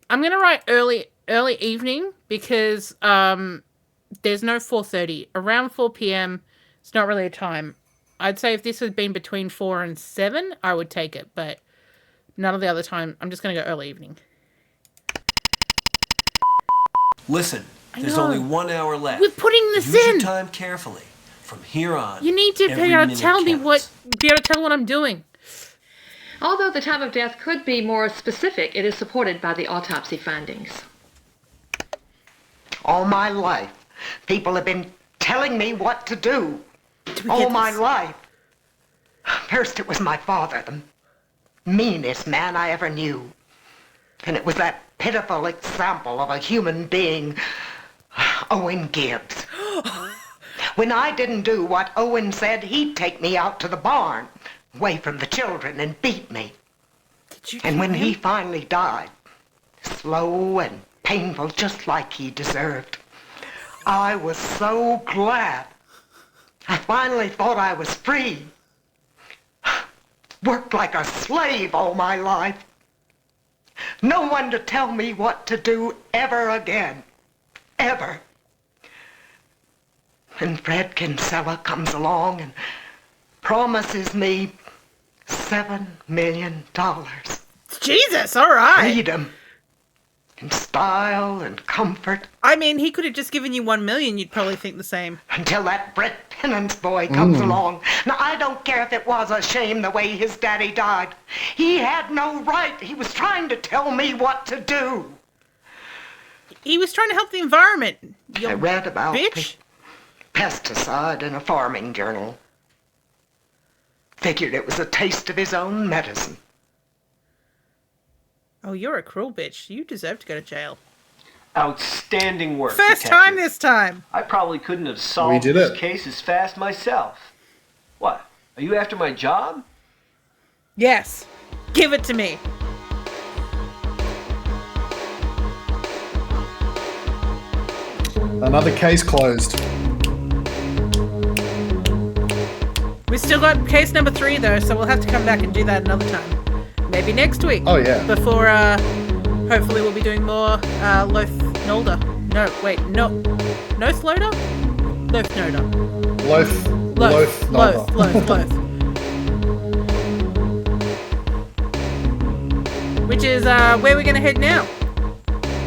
I'm gonna write early evening because there's no 4:30. Around 4 p.m. It's not really a time. I'd say if this had been between 4 and 7, I would take it, but none of the other time. I'm just gonna go early evening. Listen, there's know. only 1 hour left. We're putting this Use in. your time carefully. From here on, You need to be every able to minute tell me counts. be able to tell what I'm doing. Although the time of death could be more specific, it is supported by the autopsy findings. All my life, people have been telling me what to do. All my life. First it was my father, the meanest man I ever knew. And it was that pitiful example of a human being, Owen Gibbs. When I didn't do what Owen said, he'd take me out to the barn, away from the children, and beat me. And when he finally died, slow and painful, just like he deserved, I was so glad. I finally thought I was free. Worked like a slave all my life. No one to tell me what to do ever again. Ever. And Fred Kinsella comes along and promises me $7 million. Jesus, all right. Freedom. And style and comfort. I mean, he could have just given you $1 million. You'd probably think the same. Until that Brett Penance boy comes along. Now, I don't care if it was a shame the way his daddy died. He had no right. He was trying to tell me what to do. He was trying to help the environment. I read about bitch. pesticide in a farming journal. Figured it was a taste of his own medicine. Oh, you're a cruel bitch. You deserve to go to jail. Outstanding work, First detective. time this time. I probably couldn't have solved this case as fast myself. What? Are you after my job? Yes. Give it to me. Another case closed. We still got case number 3 though, so we'll have to come back and do that another time. Maybe next week. Oh yeah. Before hopefully we'll be doing more Loaf Nolder. No, wait, no. Noth Loader? Loaf Noder. Loaf Nolder. Loaf. Which is where we're gonna head now.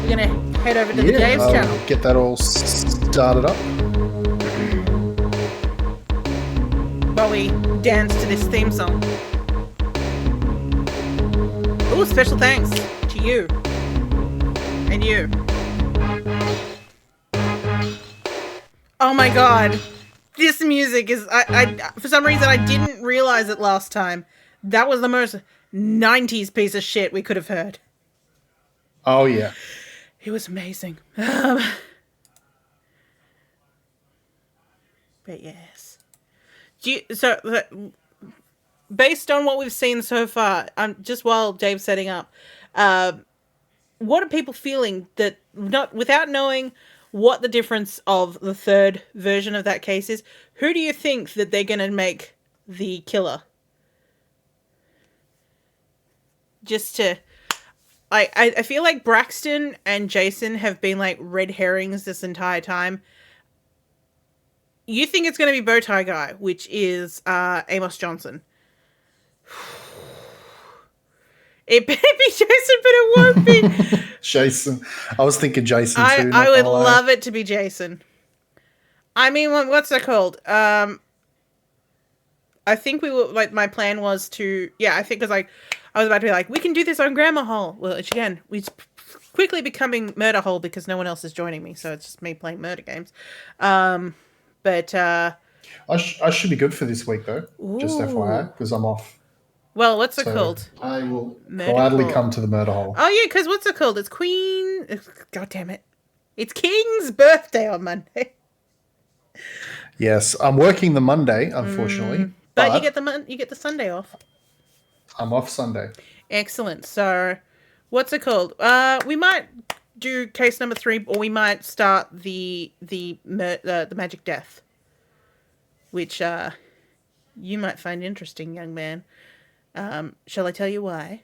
We're gonna head over to the Dave's channel. Get that all started up. While we dance to this theme song. Ooh, special thanks to you. And you. Oh my god. This music is... I for some reason, I didn't realize it last time. That was the most 90s piece of shit we could have heard. Oh, yeah. It was amazing. But yes. Based on what we've seen so far, just while Dave's setting up, what are people feeling that without knowing what the difference of the third version of that case is? Who do you think that they're going to make the killer? Just to... I feel like Braxton and Jason have been like red herrings this entire time. You think it's going to be Bowtie Guy, which is Amos Johnson. It better be Jason, but it won't be. Jason. I was thinking Jason too. I would love it to be Jason. I mean, what's that called? I think we were like, my plan was to, I think because like I was about to be like, we can do this on Grammar Hole. Well, which again, it's quickly becoming Murder Hole because no one else is joining me, so it's just me playing murder games. But I should be good for this week though. Ooh. Just FYI, because I'm off. Well, what's it called? I will gladly come to the Murder Hole. Oh yeah, because what's it called? It's Queen. God damn it! It's King's birthday on Monday. Yes, I'm working the Monday, unfortunately. But you get the Sunday off. I'm off Sunday. Excellent. So, what's it called? We might do case number 3, or we might start the Magic Death, which you might find interesting, young man. Shall I tell you why?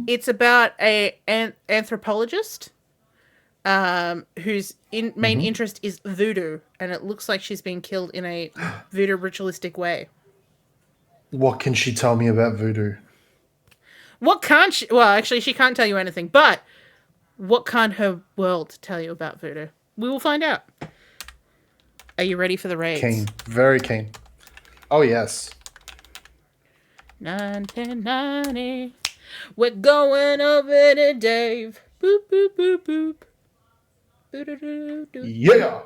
It's about an anthropologist whose main interest is voodoo, and it looks like she's been killed in a voodoo ritualistic way. What can she tell me about voodoo? What can't she... Well, actually, she can't tell you anything, but what can her world tell you about voodoo? We will find out. Are you ready for the raids? Keen. Very keen. Oh, yes. 1990. We're going over to Dave. Boop, boop, boop, boop. Yeah!